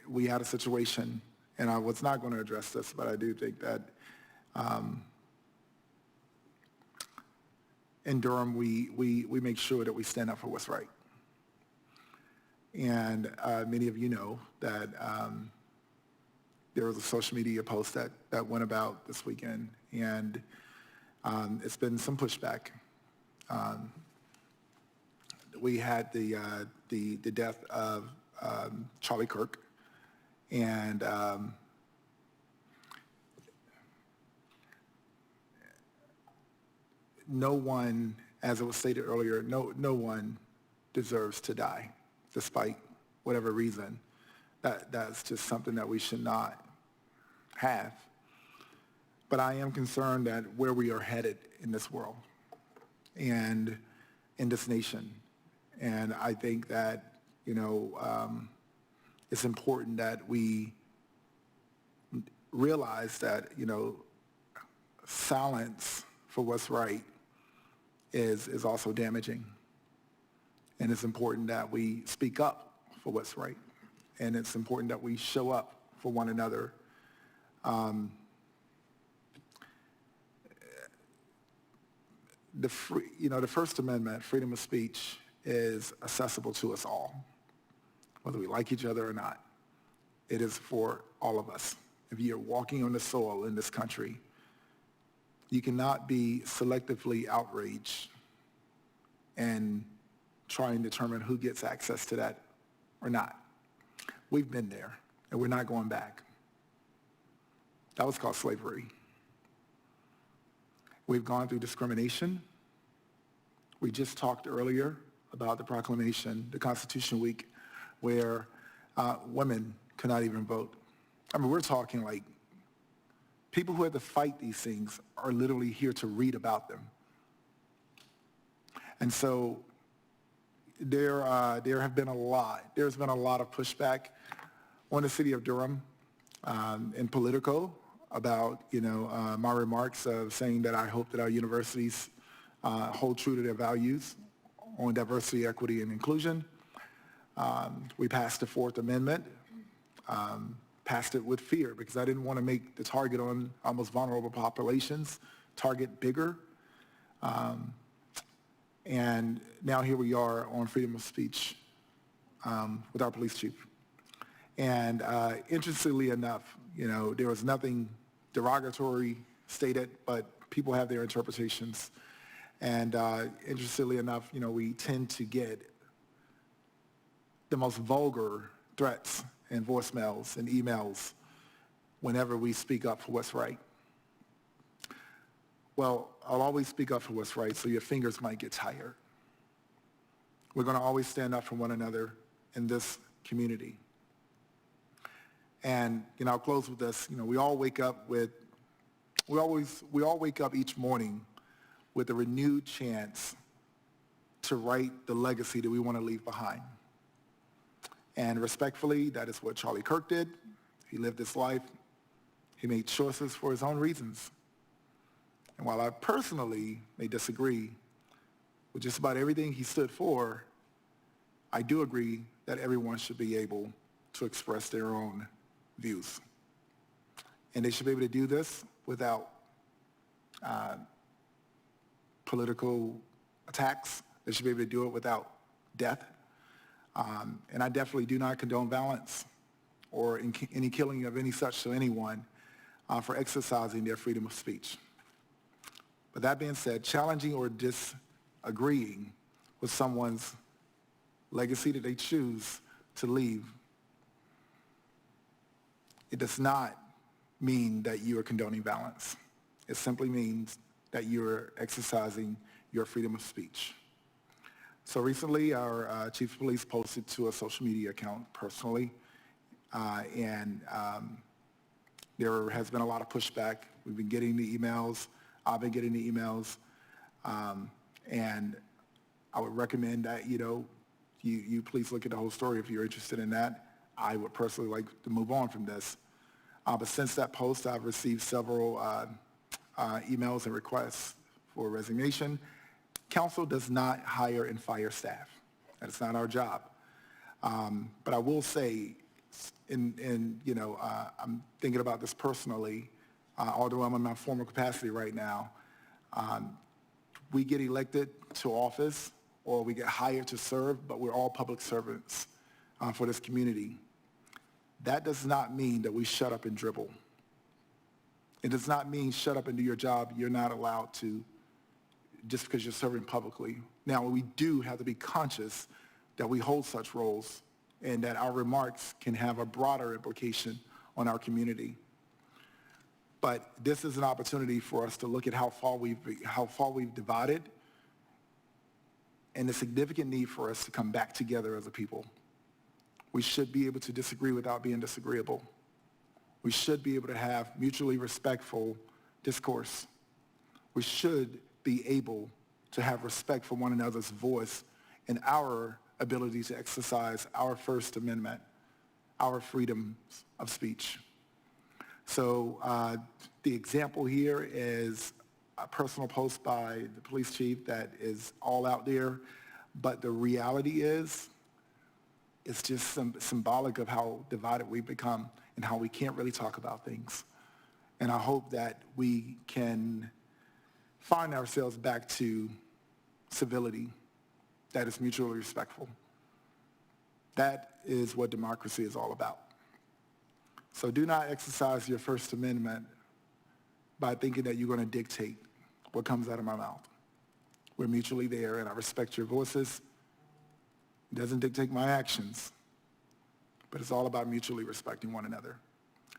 Speaker 12: we had a situation, and I was not going to address this, but I do think that in Durham, we make sure that we stand up for what's right. And many of you know that there was a social media post that went about this weekend, and it's been some pushback. We had the death of Charlie Kirk, and no one, as it was stated earlier, no one deserves to die, despite whatever reason. That's just something that we should not have. But I am concerned that where we are headed in this world and in this nation, and I think that, it's important that we realize that,
Speaker 1: silence for what's right is also damaging. And it's important that we speak up for what's right. And it's important that we show up for one another. The First Amendment, freedom of speech, is accessible to us all, whether we like each other or not. It is for all of us. If you're walking on the soil in this country, you cannot be selectively outraged and try and determine who gets access to that or not. We've been there, and we're not going back. That was called slavery. We've gone through discrimination. We just talked earlier about the proclamation, the Constitution Week, where women could not even vote. I mean, we're talking like people who had to fight these things are literally here to read about them. And so there's been a lot of pushback on the city of Durham in Politico about, my remarks of saying that I hope that our universities hold true to their values on diversity, equity, and inclusion. We passed the Fourth Amendment, passed it with fear because I didn't want to make the target on our most vulnerable populations target bigger. And now here we are on freedom of speech with our police chief. And interestingly enough, there was nothing derogatory stated, but people have their interpretations. And interestingly enough, we tend to get the most vulgar threats and voicemails and emails whenever we speak up for what's right. Well, I'll always speak up for what's right, so your fingers might get tired. We're going to always stand up for one another in this community. And, I'll close with this. We all wake up each morning with a renewed chance to write the legacy that we want to leave behind. And respectfully, that is what Charlie Kirk did. He lived his life. He made choices for his own reasons. And while I personally may disagree with just about everything he stood for, I do agree that everyone should be able to express their own views. And they should be able to do this without political attacks. They should be able to do it without death. And I definitely do not condone violence or any killing of any such to anyone for exercising their freedom of speech. But that being said, challenging or disagreeing with someone's legacy that they choose to leave, it does not mean that you are condoning violence. It simply means that you're exercising your freedom of speech. So recently, our chief of police posted to a social media account personally, and there has been a lot of pushback. We've been getting the emails. I've been getting the emails, and I would recommend that, you please look at the whole story if you're interested in that. I would personally like to move on from this. But since that post, I've received several emails and requests for resignation. Council does not hire and fire staff. That's not our job. But I will say, I'm thinking about this personally, although I'm in my former capacity right now, we get elected to office or we get hired to serve, but we're all public servants for this community. That does not mean that we shut up and dribble. It does not mean shut up and do your job. You're not allowed to just because you're serving publicly. Now, we do have to be conscious that we hold such roles and that our remarks can have a broader implication on our community. But this is an opportunity for us to look at how far we've divided and the significant need for us to come back together as a people. We should be able to disagree without being disagreeable. We should be able to have mutually respectful discourse. We should be able to have respect for one another's voice and our ability to exercise our First Amendment, our freedoms of speech. So
Speaker 12: the example here is a personal post by the police chief that is all out there, but the reality is, it's just symbolic of how divided we've become and how we can't really talk about things. And I hope that we can find ourselves back to civility that is mutually respectful. That is what democracy is all about. So do not exercise your First Amendment by thinking that you're going to dictate what comes out of my mouth. We're mutually there, and I respect your voices. It doesn't dictate my actions, but it's all about mutually respecting one another.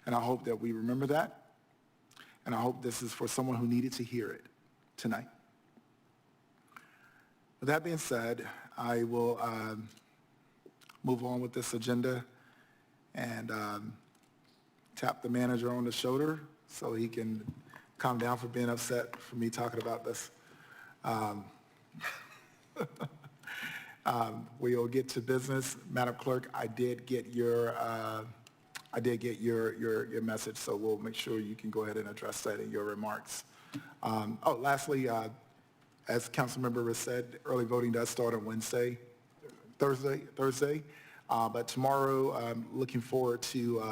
Speaker 12: And I hope that we remember that, and I hope this is for someone who needed to hear it tonight. With that being said, I will move on with this agenda and tap the manager on the shoulder so he can calm down for being upset for me talking about this. We'll get to business. Madam Clerk, I did get your message, so we'll make sure you can go ahead and address that in your remarks. Lastly, as Councilmember Riss said, early voting does start on Thursday, but tomorrow, I'm looking forward to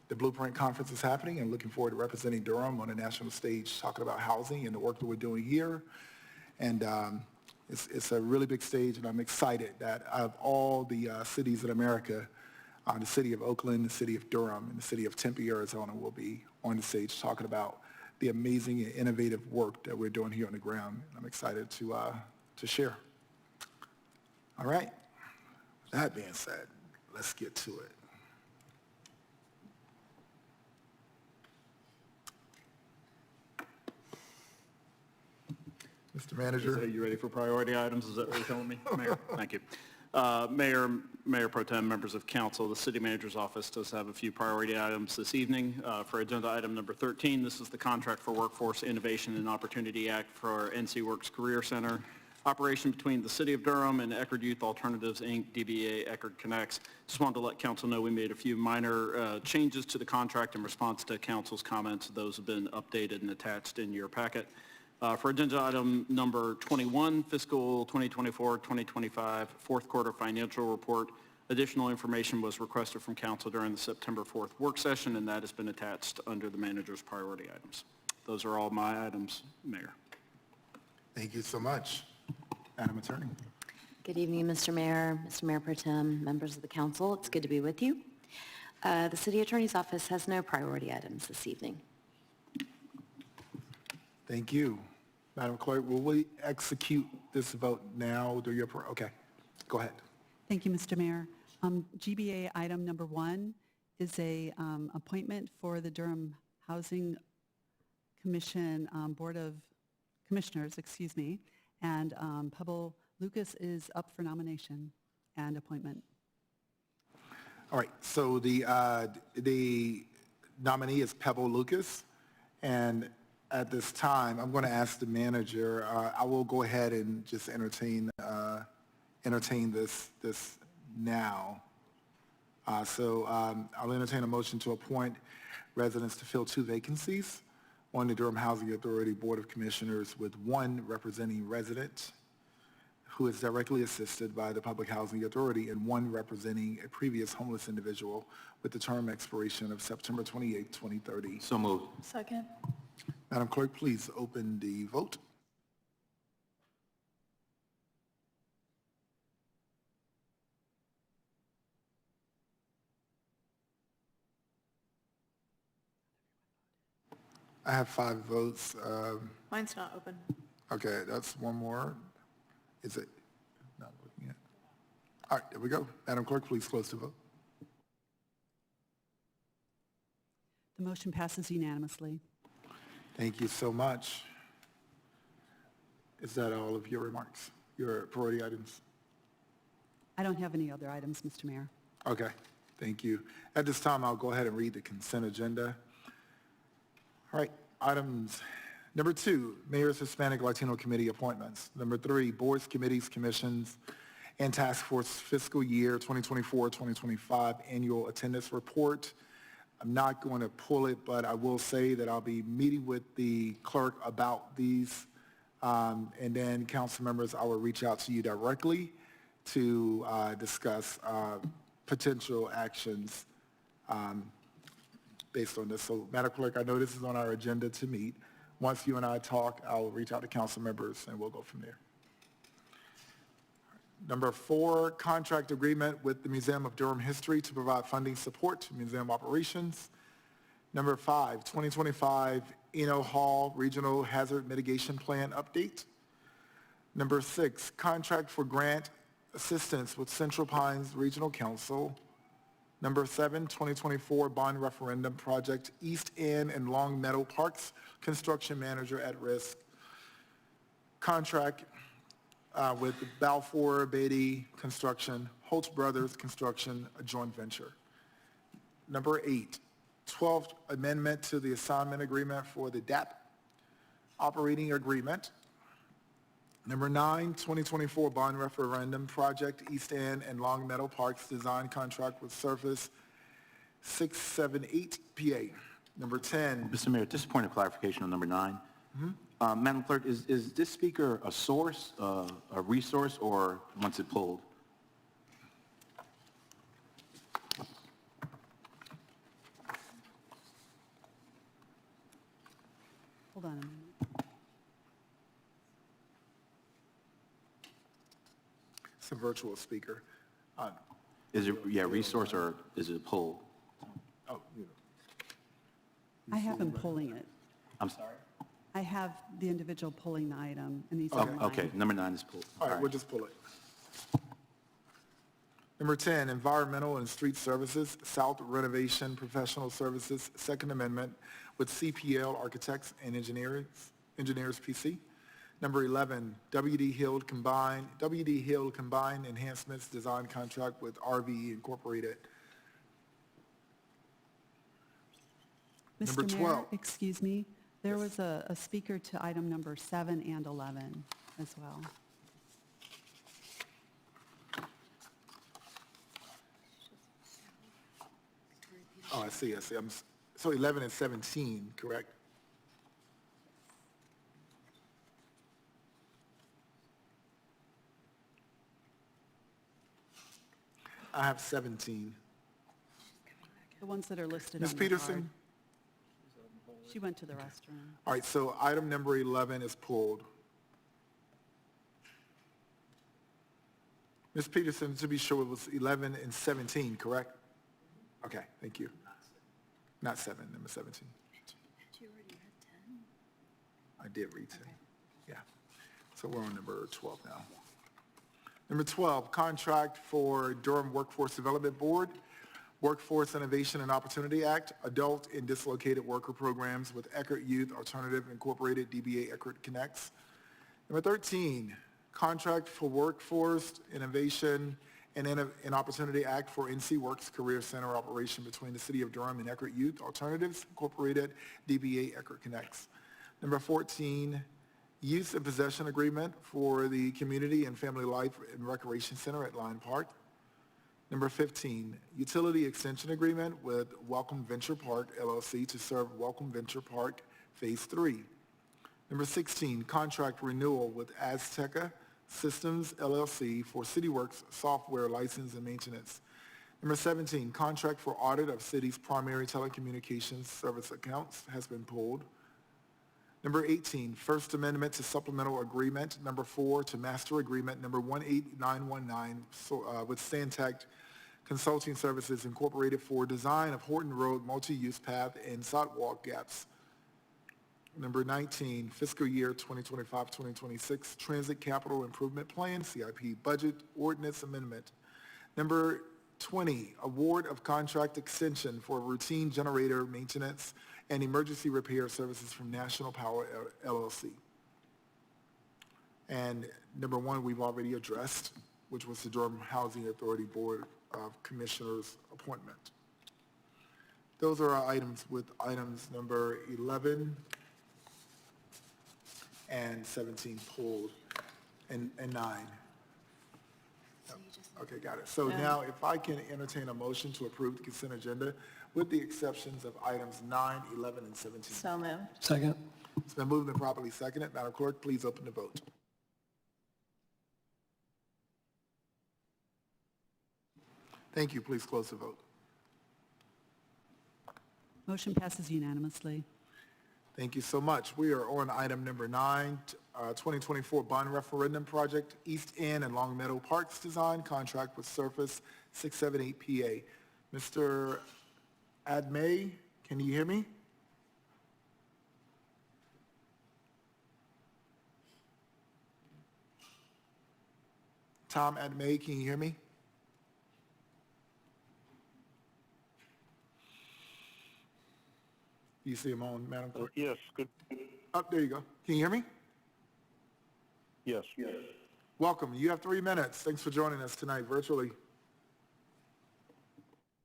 Speaker 12: the Blueprint Conference is happening, and looking forward to representing Durham on a national stage, talking about housing and the work that we're doing here. And it's a really big stage, and I'm excited that out of all the cities in America, the city of Oakland, the city of Durham, and the city of Tempe, Arizona will be on the stage talking about the amazing and innovative work that we're doing here on the ground. I'm excited to share. All right. That being said, let's get to it. Mr. Manager.
Speaker 15: Are you ready for priority items? Is that what you're telling me, Mayor? Thank you. Mayor Pro Tem, members of council, the city manager's office does have a few priority items this evening. For agenda item number 13, this is the contract for Workforce Innovation and Opportunity Act for our NC Works Career Center. Operation between the City of Durham and Eckerd Youth Alternatives, Inc., DBA Eckerd Connects. Just wanted to let council know we made a few minor changes to the contract in response to council's comments. Those have been updated and attached in your packet. For agenda item number 21, fiscal 2024-2025 fourth quarter financial report. Additional information was requested from council during the September 4th work session, and that has been attached under the manager's priority items. Those are all my items, Mayor.
Speaker 12: Thank you so much. Madam Attorney.
Speaker 16: Good evening, Mr. Mayor, Mr. Mayor Pro Tem, members of the council. It's good to be with you. The City Attorney's Office has no priority items this evening.
Speaker 12: Thank you. Madam Clerk, will we execute this vote now? Okay, go ahead.
Speaker 3: Thank you, Mr. Mayor. GBA item number 1 is a appointment for the Durham Housing Commission Board of Commissioners, and Pebble Lucas is up for nomination and appointment.
Speaker 12: All right, so the nominee is Pebble Lucas, and at this time, I'm going to ask the manager. I will go ahead and just entertain this now. I'll entertain a motion to appoint residents to fill 2 vacancies on the Durham Housing Authority Board of Commissioners, with 1 representing resident who is directly assisted by the Public Housing Authority, and 1 representing a previous homeless individual with the term expiration of September 28, 2030.
Speaker 11: So moved.
Speaker 5: Second.
Speaker 12: Madam Clerk, please open the vote. I have 5 votes.
Speaker 5: Mine's not open.
Speaker 12: Okay, that's one more. Is it not looking at? All right, there we go. Madam Clerk, please close the vote.
Speaker 3: The motion passes unanimously.
Speaker 12: Thank you so much. Is that all of your remarks, your priority items?
Speaker 3: I don't have any other items, Mr. Mayor.
Speaker 12: Okay, thank you. At this time, I'll go ahead and read the consent agenda. All right, items. Number 2, Mayor's Hispanic Latino Committee appointments. Number 3, boards, committees, commissions, and task force fiscal year 2024-2025 annual attendance report.
Speaker 1: I'm not going to pull it, but I will say that I'll be meeting with the clerk about these. And then, council members, I will reach out to you directly to discuss potential actions based on this. So, Madam Clerk, I know this is on our agenda to meet. Once you and I talk, I'll reach out to council members and we'll go from there. Number 4, contract agreement with the Museum of Durham History to provide funding support to museum operations. Number 5, 2025 Eno Hall Regional Hazard Mitigation Plan update. Number 6, contract for grant assistance with Central Pines Regional Council. Number 7, 2024 bond referendum project, East End and Long Meadow Parks, construction manager at risk. Contract with Balfour Beatty Construction, Holtz Brothers Construction, a joint venture. Number 8, 12th amendment to the assignment agreement for the DAP operating agreement. Number 9, 2024 bond referendum project, East End and Long Meadow Parks design contract with Surface 678 PA. Number 10.
Speaker 13: Mr. Mayor, just a point of clarification on number 9. Madam Clerk, is this speaker a source, a resource, or once it pulled?
Speaker 3: Hold on a minute.
Speaker 1: It's a virtual speaker.
Speaker 13: Is it, resource, or is it a pull?
Speaker 1: Oh,
Speaker 3: I have him pulling it.
Speaker 13: I'm sorry?
Speaker 3: I have the individual pulling the item, and these
Speaker 13: Oh,
Speaker 3: are mine.
Speaker 13: okay, number 9 is pulled.
Speaker 1: All right, we'll just pull it. Number 10, Environmental and Street Services, South Renovation Professional Services, Second Amendment with CPL Architects and Engineers PC. Number 11, WD Hill Combined Enhancements Design Contract with RVE Incorporated. Number
Speaker 3: Mr. Mayor,
Speaker 1: 12.
Speaker 3: excuse me, there was a speaker to item number 7 and 11 as well.
Speaker 1: Oh, I see. So 11 and 17, correct? I have 17.
Speaker 3: The ones that are listed
Speaker 1: Ms.
Speaker 3: on the card.
Speaker 1: Peterson?
Speaker 3: She went to the restroom.
Speaker 1: All right, so item number 11 is pulled. Ms. Peterson, to be sure, it was 11 and 17, correct? Okay, thank you. Not 7, number 17. I did read 10. Yeah. So we're on number 12 now. Number 12, contract for Durham Workforce Development Board, Workforce Innovation and Opportunity Act, Adult and Dislocated Worker Programs with Eckert Youth Alternative Incorporated, DBA Eckert Connects. Number 13, contract for Workforce Innovation and Opportunity Act for NC Works Career Center operation between the City of Durham and Eckert Youth Alternatives Incorporated, DBA Eckert Connects. Number 14, use and possession agreement for the Community and Family Life and Recreation Center at Lyon Park. Number 15, utility extension agreement with Welcome Venture Park LLC to serve Welcome Venture Park Phase 3. Number 16, contract renewal with Azteca Systems LLC for CityWorks software license and maintenance. Number 17, contract for audit of city's primary telecommunications service accounts has been pulled. Number 18, First Amendment to Supplemental Agreement. Number 4, to Master Agreement number 18919 with Stantec Consulting Services Incorporated for design of Horton Road multi-use path and sidewalk gaps. Number 19, Fiscal Year 2025-2026 Transit Capital Improvement Plan, CIP Budget Ordinance Amendment. Number 20, Award of Contract Extension for routine generator maintenance and emergency repair services from National Power LLC. And number 1, we've already addressed, which was the Durham Housing Authority Board of Commissioners appointment. Those are our items with items number 11 and 17 pulled and 9. Okay, got it. So now if I can entertain a motion to approve the consent agenda with the exceptions of items 9, 11, and 17.
Speaker 10: So moved.
Speaker 12: Second.
Speaker 1: It's been moved and properly seconded. Madam Clerk, please open the vote. Thank you. Please close the vote.
Speaker 3: Motion passes unanimously.
Speaker 1: Thank you so much. We are on item number 9, 2024 bond referendum project, East End and Long Meadow Parks design contract with Surface 678 PA. Mr. Admay, can you hear me? Tom Admay, can you hear me? You see him on, Madam Clerk?
Speaker 17: Yes, good.
Speaker 1: Oh, there you go. Can you hear me?
Speaker 17: Yes.
Speaker 1: Welcome. You have 3 minutes. Thanks for joining us tonight virtually.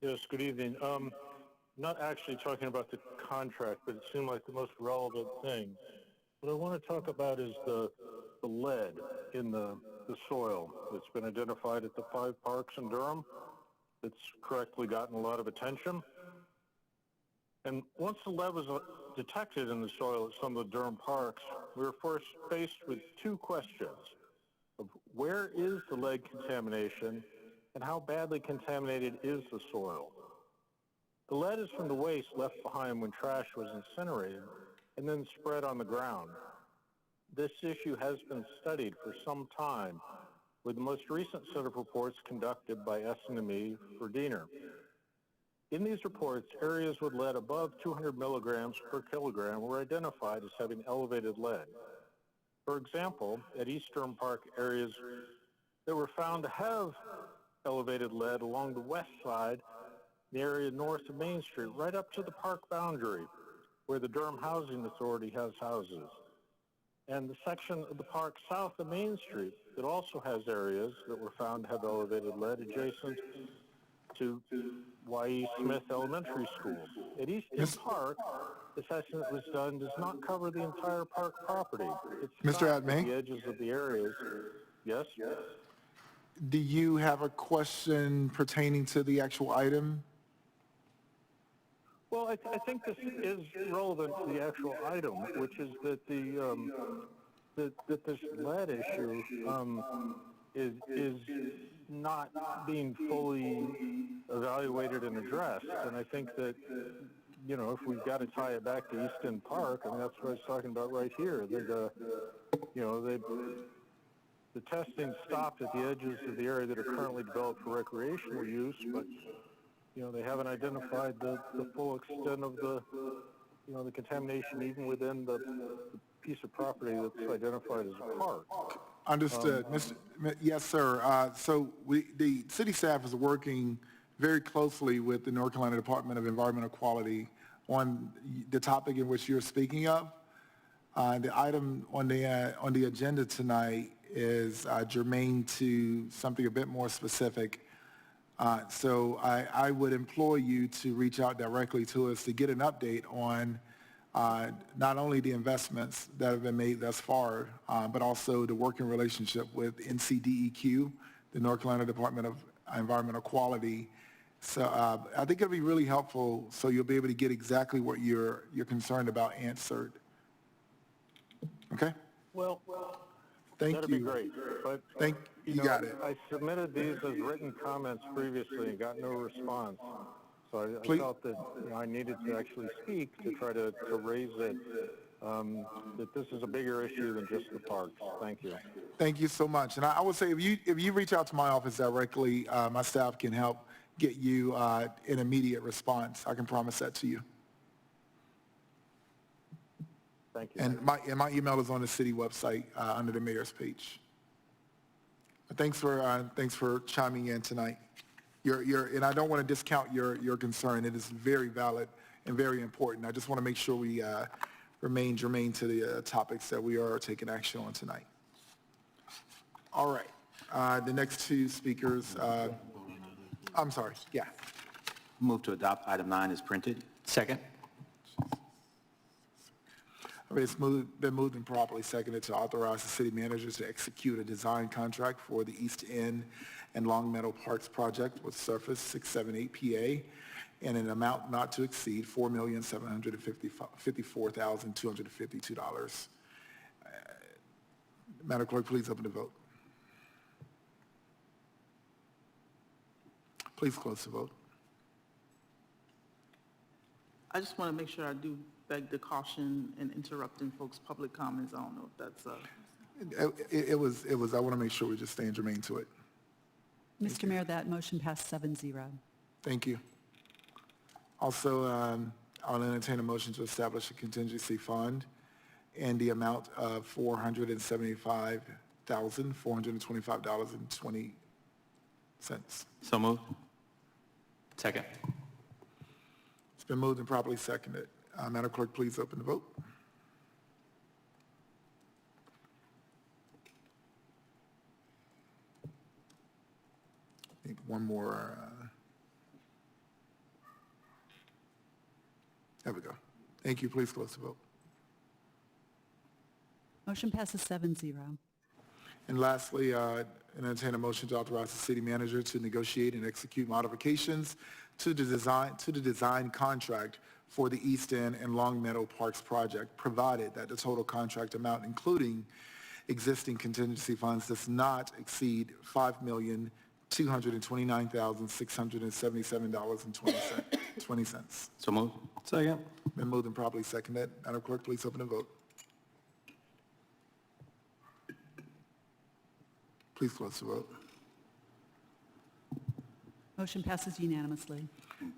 Speaker 17: Yes, good evening. Not actually talking about the contract, but it seemed like the most relevant thing. What I want to talk about is the lead in the soil that's been identified at the 5 parks in Durham. It's correctly gotten a lot of attention. And once the lead was detected in the soil at some of the Durham parks, we were first faced with 2 questions of where is the lead contamination and how badly contaminated is the soil. The lead is from the waste left behind when trash was incinerated and then spread on the ground. This issue has been studied for some time, with the most recent set of reports conducted by S&ME for Diener. In these reports, areas with lead above 200 milligrams per kilogram were identified as having elevated lead. For example, at East Durham Park, areas that were found to have elevated lead along the west side, the area north of Main Street, right up to the park boundary, where the Durham Housing Authority has houses. And the section of the park south of Main Street that also has areas that were found to have elevated lead adjacent to Y.E. Smith Elementary School. At Easton Park, the assessment that was done does not cover the entire park property. It's
Speaker 1: Mr. Admay?
Speaker 17: the edges of the areas. Yes?
Speaker 1: Do you have a question pertaining to the actual item?
Speaker 17: Well, I think this is relevant to the actual item, which is that that this lead issue is not being fully evaluated and addressed. And I think that, you know, if we've got to tie it back to Easton Park, I mean, that's what I was talking about right here. The testing stopped at the edges of the area that are currently developed for recreational use, but, you know, they haven't identified the full extent of the contamination even within the piece of property that's identified as a park.
Speaker 1: Understood. Yes, sir. So the city staff is working very closely with the North Carolina Department of Environmental Quality on the topic in which you're speaking of. The item on the agenda tonight is germane to something a bit more specific. So I would implore you to reach out directly to us to get an update on not only the investments that have been made thus far, but also the working relationship with NCDEQ, the North Carolina Department of Environmental Quality. So I think it'll be really helpful, so you'll be able to get exactly what you're concerned about answered. Okay?
Speaker 17: Well,
Speaker 1: thank
Speaker 17: that'd
Speaker 1: you.
Speaker 17: be great. But
Speaker 1: You got it.
Speaker 17: I submitted these as written comments previously and got no response. So I felt that I needed to actually speak to try to raise it, that this is a bigger issue than just the parks. Thank you.
Speaker 1: Thank you so much. And I would say if you reach out to my office directly, my staff can help get you an immediate response. I can promise that to you.
Speaker 17: Thank you.
Speaker 1: And my email is on the city website under the mayor's page. Thanks for chiming in tonight. And I don't want to discount your concern. It is very valid and very important. I just want to make sure we remain germane to the topics that we are taking action on tonight. All right. The next 2 speakers, I'm sorry. Yeah.
Speaker 13: Move to adopt item 9 is printed.
Speaker 11: Second.
Speaker 1: It's been moved and properly seconded to authorize the city manager to execute a design contract for the East End and Long Meadow Parks project with Surface 678 PA in an amount not to exceed $4,754,252. Madam Clerk, please open the vote. Please close the vote.
Speaker 2: I just want to make sure I do beg the caution in interrupting folks' public comments. I don't know if that's
Speaker 1: It was, I want to make sure we just stay germane to it.
Speaker 3: Mr. Mayor, that motion passed 7-0.
Speaker 1: Thank you. Also, I'll entertain a motion to establish a contingency fund in the amount of $475,425.20.
Speaker 13: So moved.
Speaker 11: Second.
Speaker 1: It's been moved and properly seconded. Madam Clerk, please open the vote. I think one more. There we go. Thank you. Please close the vote.
Speaker 3: Motion passes 7-0.
Speaker 1: And lastly, entertain a motion to authorize the city manager to negotiate and execute modifications to the design contract for the East End and Long Meadow Parks project, provided that the total contract amount, including existing contingency funds, does not exceed $5,229,677.20.
Speaker 13: So moved.
Speaker 12: Second.
Speaker 1: Been moved and properly seconded. Madam Clerk, please open the vote. Please close the vote.
Speaker 3: Motion passes unanimously.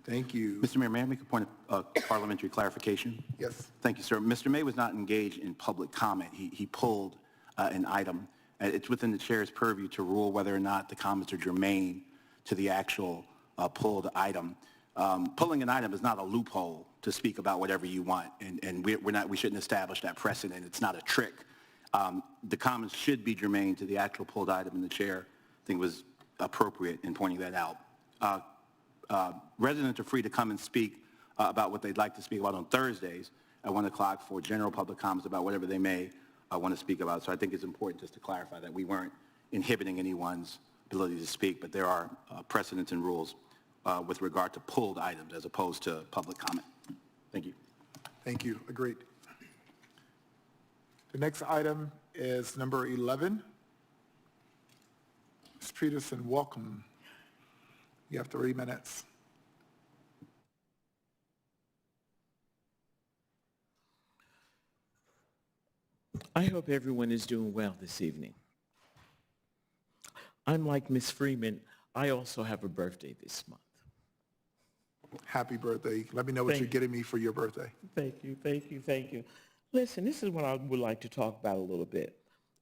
Speaker 1: Thank you.
Speaker 13: Mr. Mayor, may I make a point of parliamentary clarification?
Speaker 1: Yes.
Speaker 13: Thank you, sir. Mr. May was not engaged in public comment. He pulled an item. It's within the chair's purview to rule whether or not the comments are germane to the actual pulled item. Pulling an item is not a loophole to speak about whatever you want, and we shouldn't establish that precedent. It's not a trick. The comments should be germane to the actual pulled item, and the chair, I think, was appropriate in pointing that out. Residents are free to come and speak about what they'd like to speak about on Thursdays at 1 o'clock for general public comments about whatever they may want to speak about. So I think it's important just to clarify that we weren't inhibiting anyone's ability to speak, but there are precedents and rules with regard to pulled items as opposed to public comment. Thank you.
Speaker 1: Thank you. Agreed. The next item is number 11. Ms. Peterson, welcome. You have 3 minutes.
Speaker 18: I hope everyone is doing well this evening. I'm like Ms. Freeman. I also have a birthday this month.
Speaker 1: Happy birthday. Let me know what you're getting me for your birthday.
Speaker 18: Thank you, thank you, thank you. Listen, this is what I would like to talk about a little bit.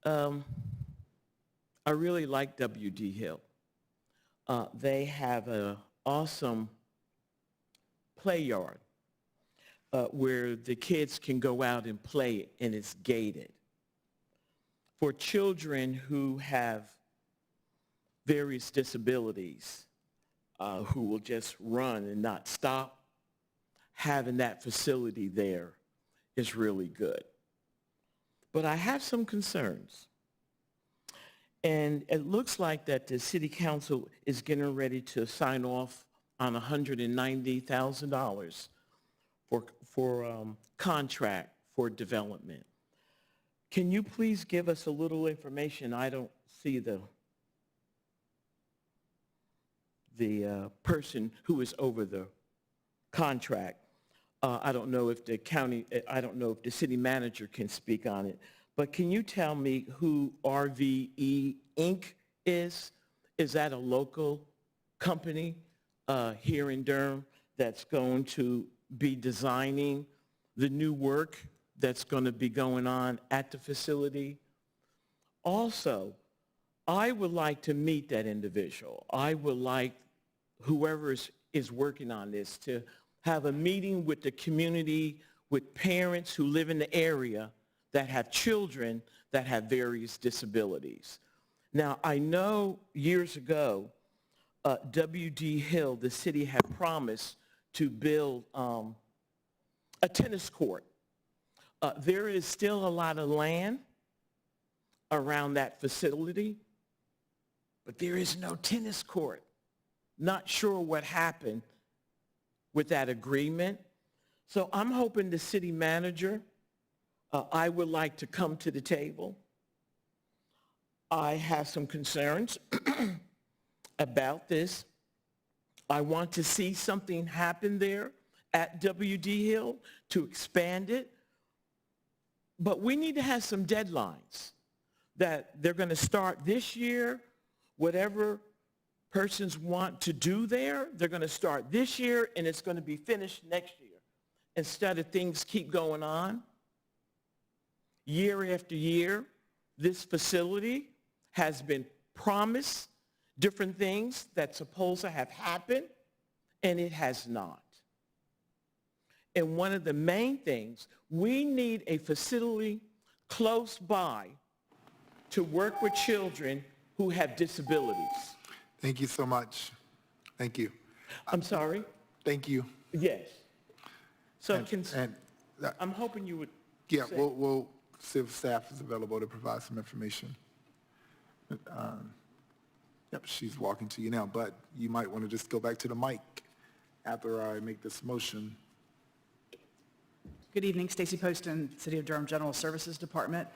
Speaker 18: I really like W.D. Hill. They have an awesome play yard where the kids can go out and play, and it's gated. For children who have various disabilities, who will just run and not stop, having that facility there is really good. But I have some concerns. And it looks like that the city council is getting ready to sign off on $190,000 for contract for development. Can you please give us a little information? I don't see the person who is over the contract. I don't know if the city manager can speak on it. But can you tell me who RVE Inc. is? Is that a local company here in Durham that's going to be designing the new work that's going to be going on at the facility? Also, I would like to meet that individual. I would like whoever is working on this to have a meeting with the community, with parents who live in the area that have children that have various disabilities. Now, I know years ago, W.D. Hill, the city had promised to build a tennis court. There is still a lot of land around that facility, but there is no tennis court. Not sure what happened with that agreement. So I'm hoping the city manager, I would like to come to the table. I have some concerns about this. I want to see something happen there at WD Hill to expand it. But we need to have some deadlines that they're going to start this year. Whatever persons want to do there, they're going to start this year and it's going to be finished next year. Instead of things keep going on year after year, this facility has been promised different things that's supposed to have happened, and it has not. And one of the main things, we need a facility close by to work with children who have disabilities.
Speaker 1: Thank you so much. Thank you.
Speaker 18: I'm sorry?
Speaker 1: Thank you.
Speaker 18: Yes. So
Speaker 1: And
Speaker 18: I'm hoping you would
Speaker 1: yeah,
Speaker 18: say-
Speaker 1: we'll see if staff is available to provide some information. Yep, she's walking to you now, but you might want to just go back to the mic after I make this motion.
Speaker 19: Good evening, Stacy Poston, City of Durham General Services Department.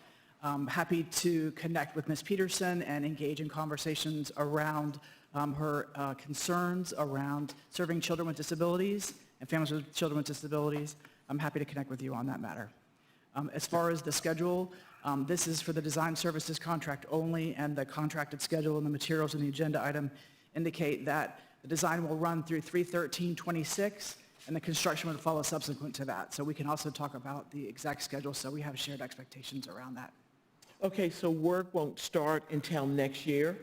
Speaker 19: Happy to connect with Ms. Peterson and engage in conversations around her concerns around serving children with disabilities and families with children with disabilities. I'm happy to connect with you on that matter. As far as the schedule, this is for the design services contract only, and the contracted schedule and the materials in the agenda item indicate that the design will run through 3/13/26, and the construction would follow subsequent to that. So we can also talk about the exact schedule, so we have shared expectations around that.
Speaker 18: Okay, so work won't start until next year?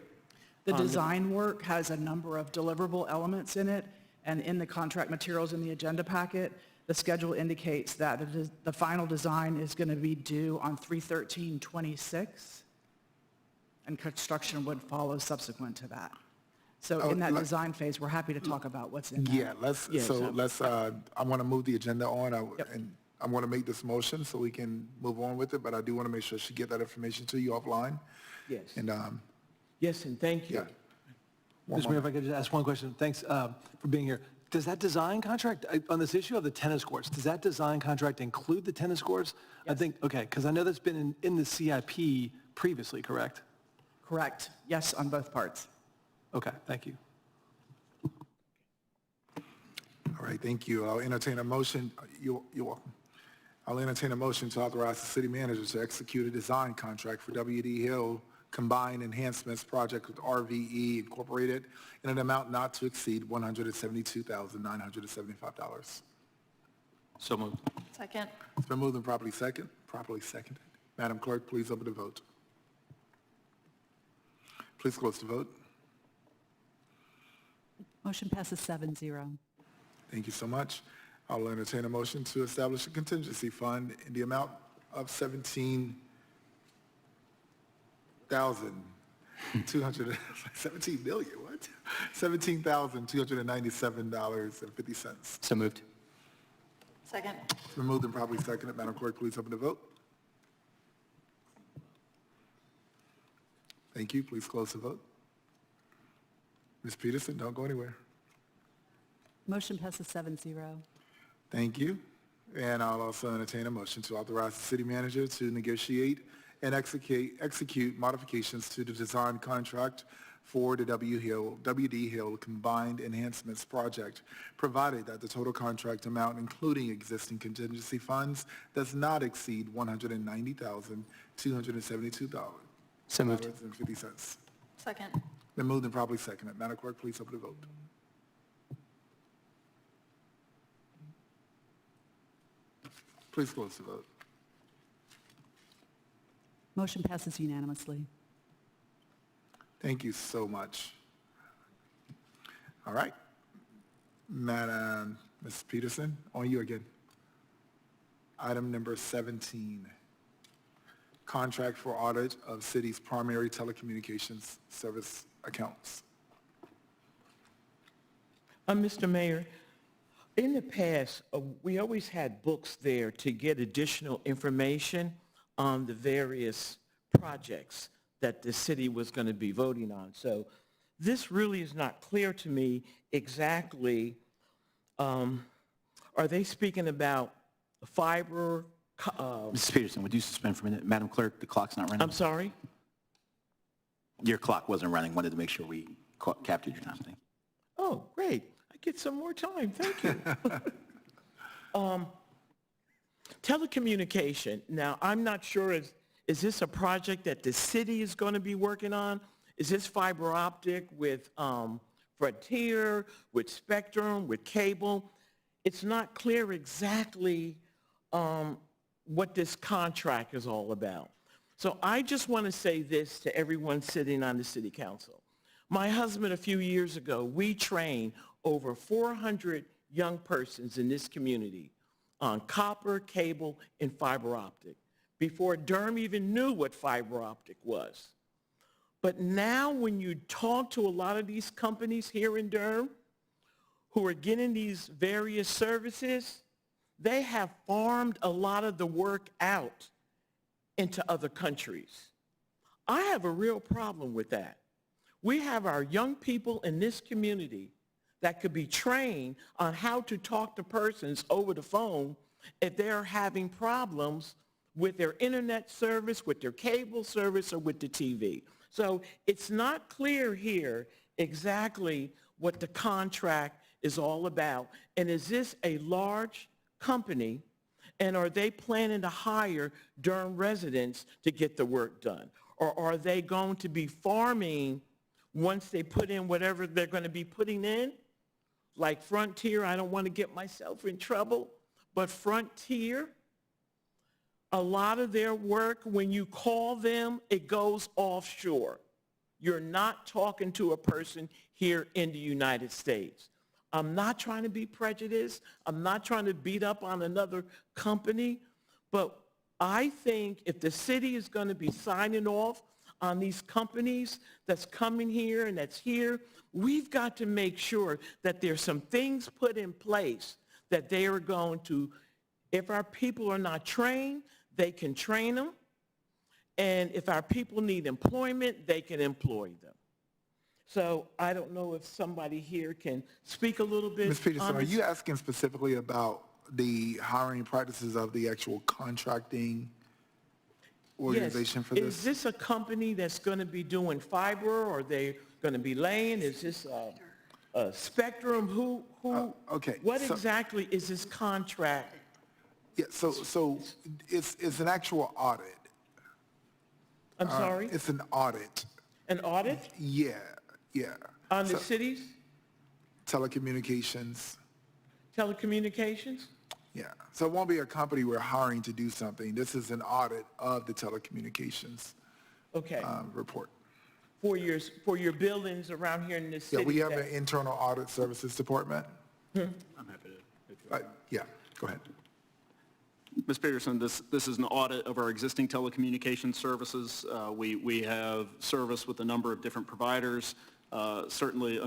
Speaker 19: The design work has a number of deliverable elements in it, and in the contract materials in the agenda packet, the schedule indicates that the final design is going to be due on 3/13/26, and construction would follow subsequent to that. So in that design phase, we're happy to talk about what's in that.
Speaker 1: Yeah, I want to move the agenda on, and I want to make this motion so we can move on with it, but I do want to make sure she get that information to you offline.
Speaker 18: Yes.
Speaker 1: And,
Speaker 18: yes, and thank you.
Speaker 1: yeah.
Speaker 12: Mr. Mayor, if I could just ask one question. Thanks for being here. Does that design contract, on this issue of the tennis courts, does that design contract include the tennis courts? Yes. I think, okay, because I know that's been in the CIP previously, correct?
Speaker 19: Correct. Yes, on both parts.
Speaker 12: Okay, thank you.
Speaker 1: All right, thank you. I'll entertain a motion. You're welcome. I'll entertain a motion to authorize the city manager to execute a design contract for WD Hill Combined Enhancements Project with RVE Incorporated in an amount not to exceed $172,975.
Speaker 11: So moved.
Speaker 10: Second.
Speaker 1: It's been moved and properly seconded. Madam Clerk, please open the vote. Please close the vote.
Speaker 3: Motion passes 7-0.
Speaker 1: Thank you so much. I'll entertain a motion to establish a contingency fund in the amount of $17,297. $17 million, what? $17,297.50.
Speaker 11: So moved.
Speaker 10: Second.
Speaker 1: It's been moved and probably seconded. Madam Clerk, please open the vote. Thank you. Please close the vote. Ms. Peterson, don't go anywhere.
Speaker 3: Motion passes 7-0.
Speaker 1: Thank you. And I'll also entertain a motion to authorize the city manager to negotiate and execute modifications to the design contract for the WD Hill Combined Enhancements Project, provided that the total contract amount, including existing contingency funds, does not exceed $190,272.
Speaker 11: So moved.
Speaker 1: And 50 cents.
Speaker 10: Second.
Speaker 1: Been moved and probably seconded. Madam Clerk, please open the vote. Please close the vote.
Speaker 3: Motion passes unanimously.
Speaker 1: Thank you so much. All right. Madam, Ms. Peterson, on you again. Item number 17, contract for audit of city's primary telecommunications service accounts.
Speaker 18: Mr. Mayor, in the past, we always had books there to get additional information on the various projects that the city was going to be voting on. So this really is not clear to me exactly Are they speaking about fiber?
Speaker 13: Mrs. Peterson, would you suspend for a minute? Madam Clerk, the clock's not running.
Speaker 18: I'm sorry?
Speaker 13: Your clock wasn't running. Wanted to make sure we captured your time. Thank you.
Speaker 18: Oh, great. I get some more time. Thank you. Telecommunication. Now, I'm not sure, is this a project that the city is going to be working on? Is this fiber optic with Frontier, with Spectrum, with cable? It's not clear exactly what this contract is all about. So I just want to say this to everyone sitting on the city council. My husband, a few years ago, we trained over 400 young persons in this community on copper, cable, and fiber optic before Durham even knew what fiber optic was. But now when you talk to a lot of these companies here in Durham who are getting these various services, they have farmed a lot of the work out into other countries. I have a real problem with that. We have our young people in this community that could be trained on how to talk to persons over the phone if they're having problems with their internet service, with their cable service, or with the TV. So it's not clear here exactly what the contract is all about. And is this a large company, and are they planning to hire Durham residents to get the work done? Or are they going to be farming once they put in whatever they're going to be putting in? Like Frontier, I don't want to get myself in trouble, but Frontier, a lot of their work, when you call them, it goes offshore. You're not talking to a person here in the United States. I'm not trying to be prejudiced. I'm not trying to beat up on another company, but I think if the city is going to be signing off on these companies that's coming here and that's here, we've got to make sure that there's some things put in place that they are going to, if our people are not trained, they can train them. And if our people need employment, they can employ them. So I don't know if somebody here can speak a little bit.
Speaker 20: Ms. Peterson,
Speaker 18: on
Speaker 20: are
Speaker 18: this.
Speaker 20: you asking specifically about the hiring practices of the actual contracting organization for this?
Speaker 18: Is this a company that's going to be doing fiber, or are they going to be laying? Is this a Spectrum?
Speaker 20: Okay.
Speaker 18: What exactly is this contract?
Speaker 20: Yeah, so it's an actual audit.
Speaker 18: I'm sorry?
Speaker 20: It's an audit.
Speaker 18: An audit?
Speaker 20: Yeah.
Speaker 18: On the cities?
Speaker 20: Telecommunications.
Speaker 18: Telecommunications?
Speaker 20: Yeah. So it won't be a company we're hiring to do something. This is an audit of the telecommunications
Speaker 18: Okay.
Speaker 20: report.
Speaker 18: For your buildings around here in this city?
Speaker 20: Yeah, we have
Speaker 18: that-
Speaker 20: an internal audit services department.
Speaker 15: I'm happy to.
Speaker 20: Yeah, go ahead.
Speaker 15: Ms. Peterson, this is an audit of our existing telecommunications services. We have service with a number of different providers. Certainly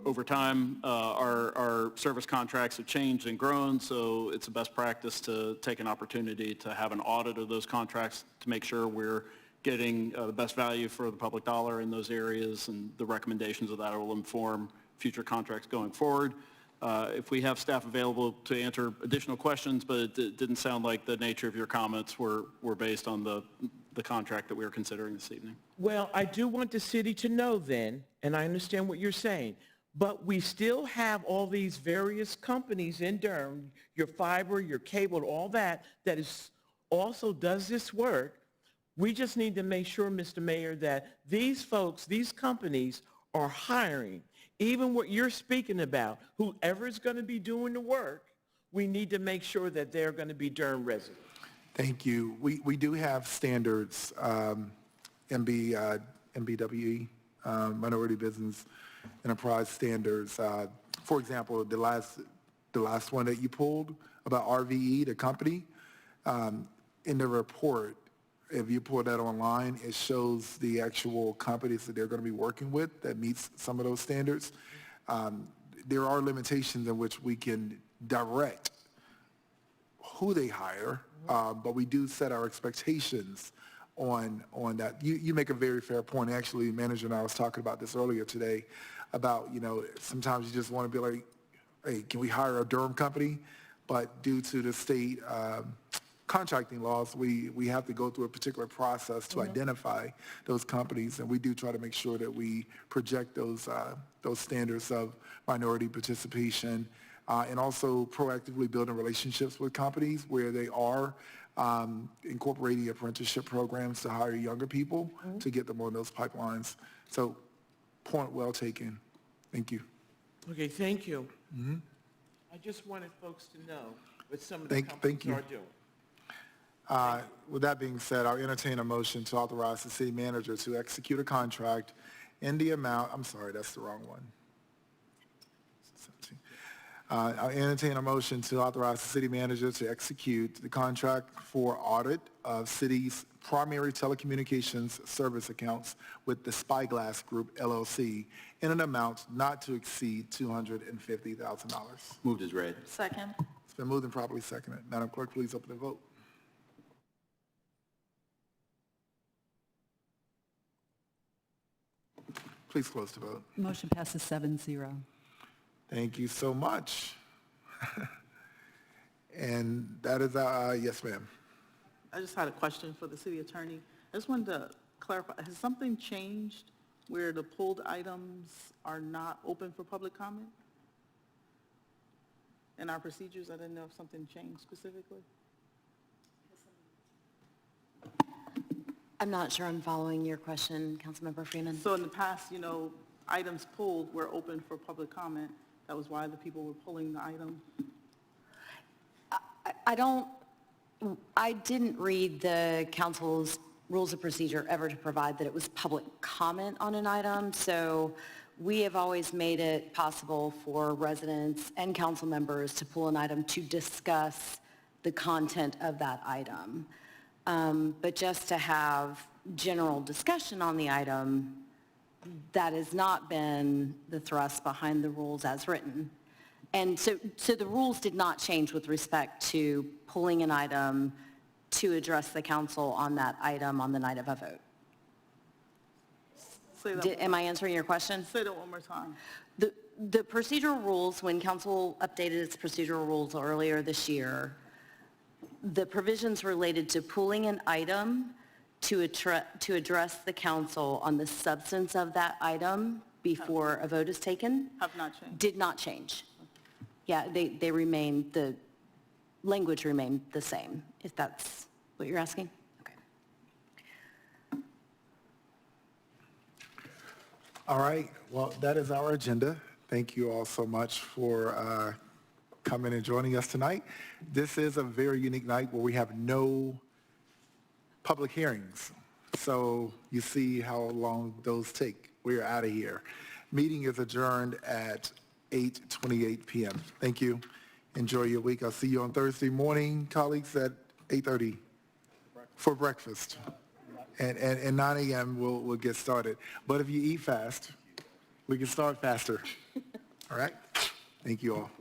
Speaker 15: over time, our service contracts have changed and grown, so it's a best practice to take an opportunity to have an audit of those contracts to make sure we're getting the best value for the public dollar in those areas, and the recommendations of that will inform future contracts going forward. If we have staff available to answer additional questions, but it didn't sound like the nature of your comments were based on the contract that we were considering this evening.
Speaker 18: Well, I do want the city to know then, and I understand what you're saying, but we still have all these various companies in Durham, your fiber, your cable, all that is also does this work. We just need to make sure, Mr. Mayor, that these folks, these companies are hiring. Even what you're speaking about, whoever is going to be doing the work, we need to make sure that they're going to be Durham residents.
Speaker 20: Thank you. We do have standards, MBWE, Minority Business Enterprise Standards. For example, the last one that you pulled about RVE, the company, in the report, if you pull that online, it shows the actual companies that they're going to be working with that meets some of those standards. There are limitations in which we can direct who they hire, but we do set our expectations on that. You make a very fair point. Actually, the manager and I was talking about this earlier today about, sometimes you just want to be like, hey, can we hire a Durham company? But due to the state contracting laws, we have to go through a particular process to identify those companies, and we do try to make sure that we project those standards of minority participation, and also proactively building relationships with companies where they are incorporating apprenticeship programs to hire younger people to get them on those pipelines. So, point well taken. Thank you.
Speaker 18: Okay, thank you. I just wanted folks to know what some of the companies are doing.
Speaker 20: With that being said, I'll entertain a motion to authorize the city manager to execute a contract in the amount, I'm sorry, that's the wrong one. I'll entertain a motion to authorize the city manager to execute the contract for audit of city's primary telecommunications service accounts with the Spyglass Group LLC in an amount not to exceed $250,000.
Speaker 13: Moved as read.
Speaker 5: Second.
Speaker 20: It's been moved and properly seconded. Madam Clerk, please open the vote. Please close the vote.
Speaker 3: Motion passes 7-0.
Speaker 20: Thank you so much. And that is, yes, ma'am.
Speaker 2: I just had a question for the city attorney. I just wanted to clarify, has something changed where the pulled items are not open for public comment? In our procedures, I didn't know if something changed specifically.
Speaker 16: I'm not sure I'm following your question, Councilmember Freeman.
Speaker 2: So in the past, items pulled were open for public comment. That was why the people were pulling the item.
Speaker 16: I didn't read the council's rules of procedure ever to provide that it was public comment on an item. So we have always made it possible for residents and council members to pull an item to discuss the content of that item. But just to have general discussion on the item, that has not been the thrust behind the rules as written. And so the rules did not change with respect to pulling an item to address the council on that item on the night of a vote.
Speaker 2: Say that
Speaker 16: Am I answering your question?
Speaker 2: Say that one more time.
Speaker 16: The procedural rules, when council updated its procedural rules earlier this year, the provisions related to pulling an item to address the council on the substance of that item before a vote is taken
Speaker 2: Have not changed.
Speaker 16: did not change. Yeah, they remain, the language remained the same, if that's what you're asking. Okay.
Speaker 20: All right, well, that is our agenda. Thank you all so much for coming and joining us tonight. This is a very unique night where we have no public hearings. So you see how long those take. We're out of here. Meeting is adjourned at 8:28 p.m. Thank you. Enjoy your week. I'll see you on Thursday morning, colleagues, at 8:30 for breakfast. And 9 a.m. we'll get started. But if you eat fast, we can start faster. All right? Thank you all.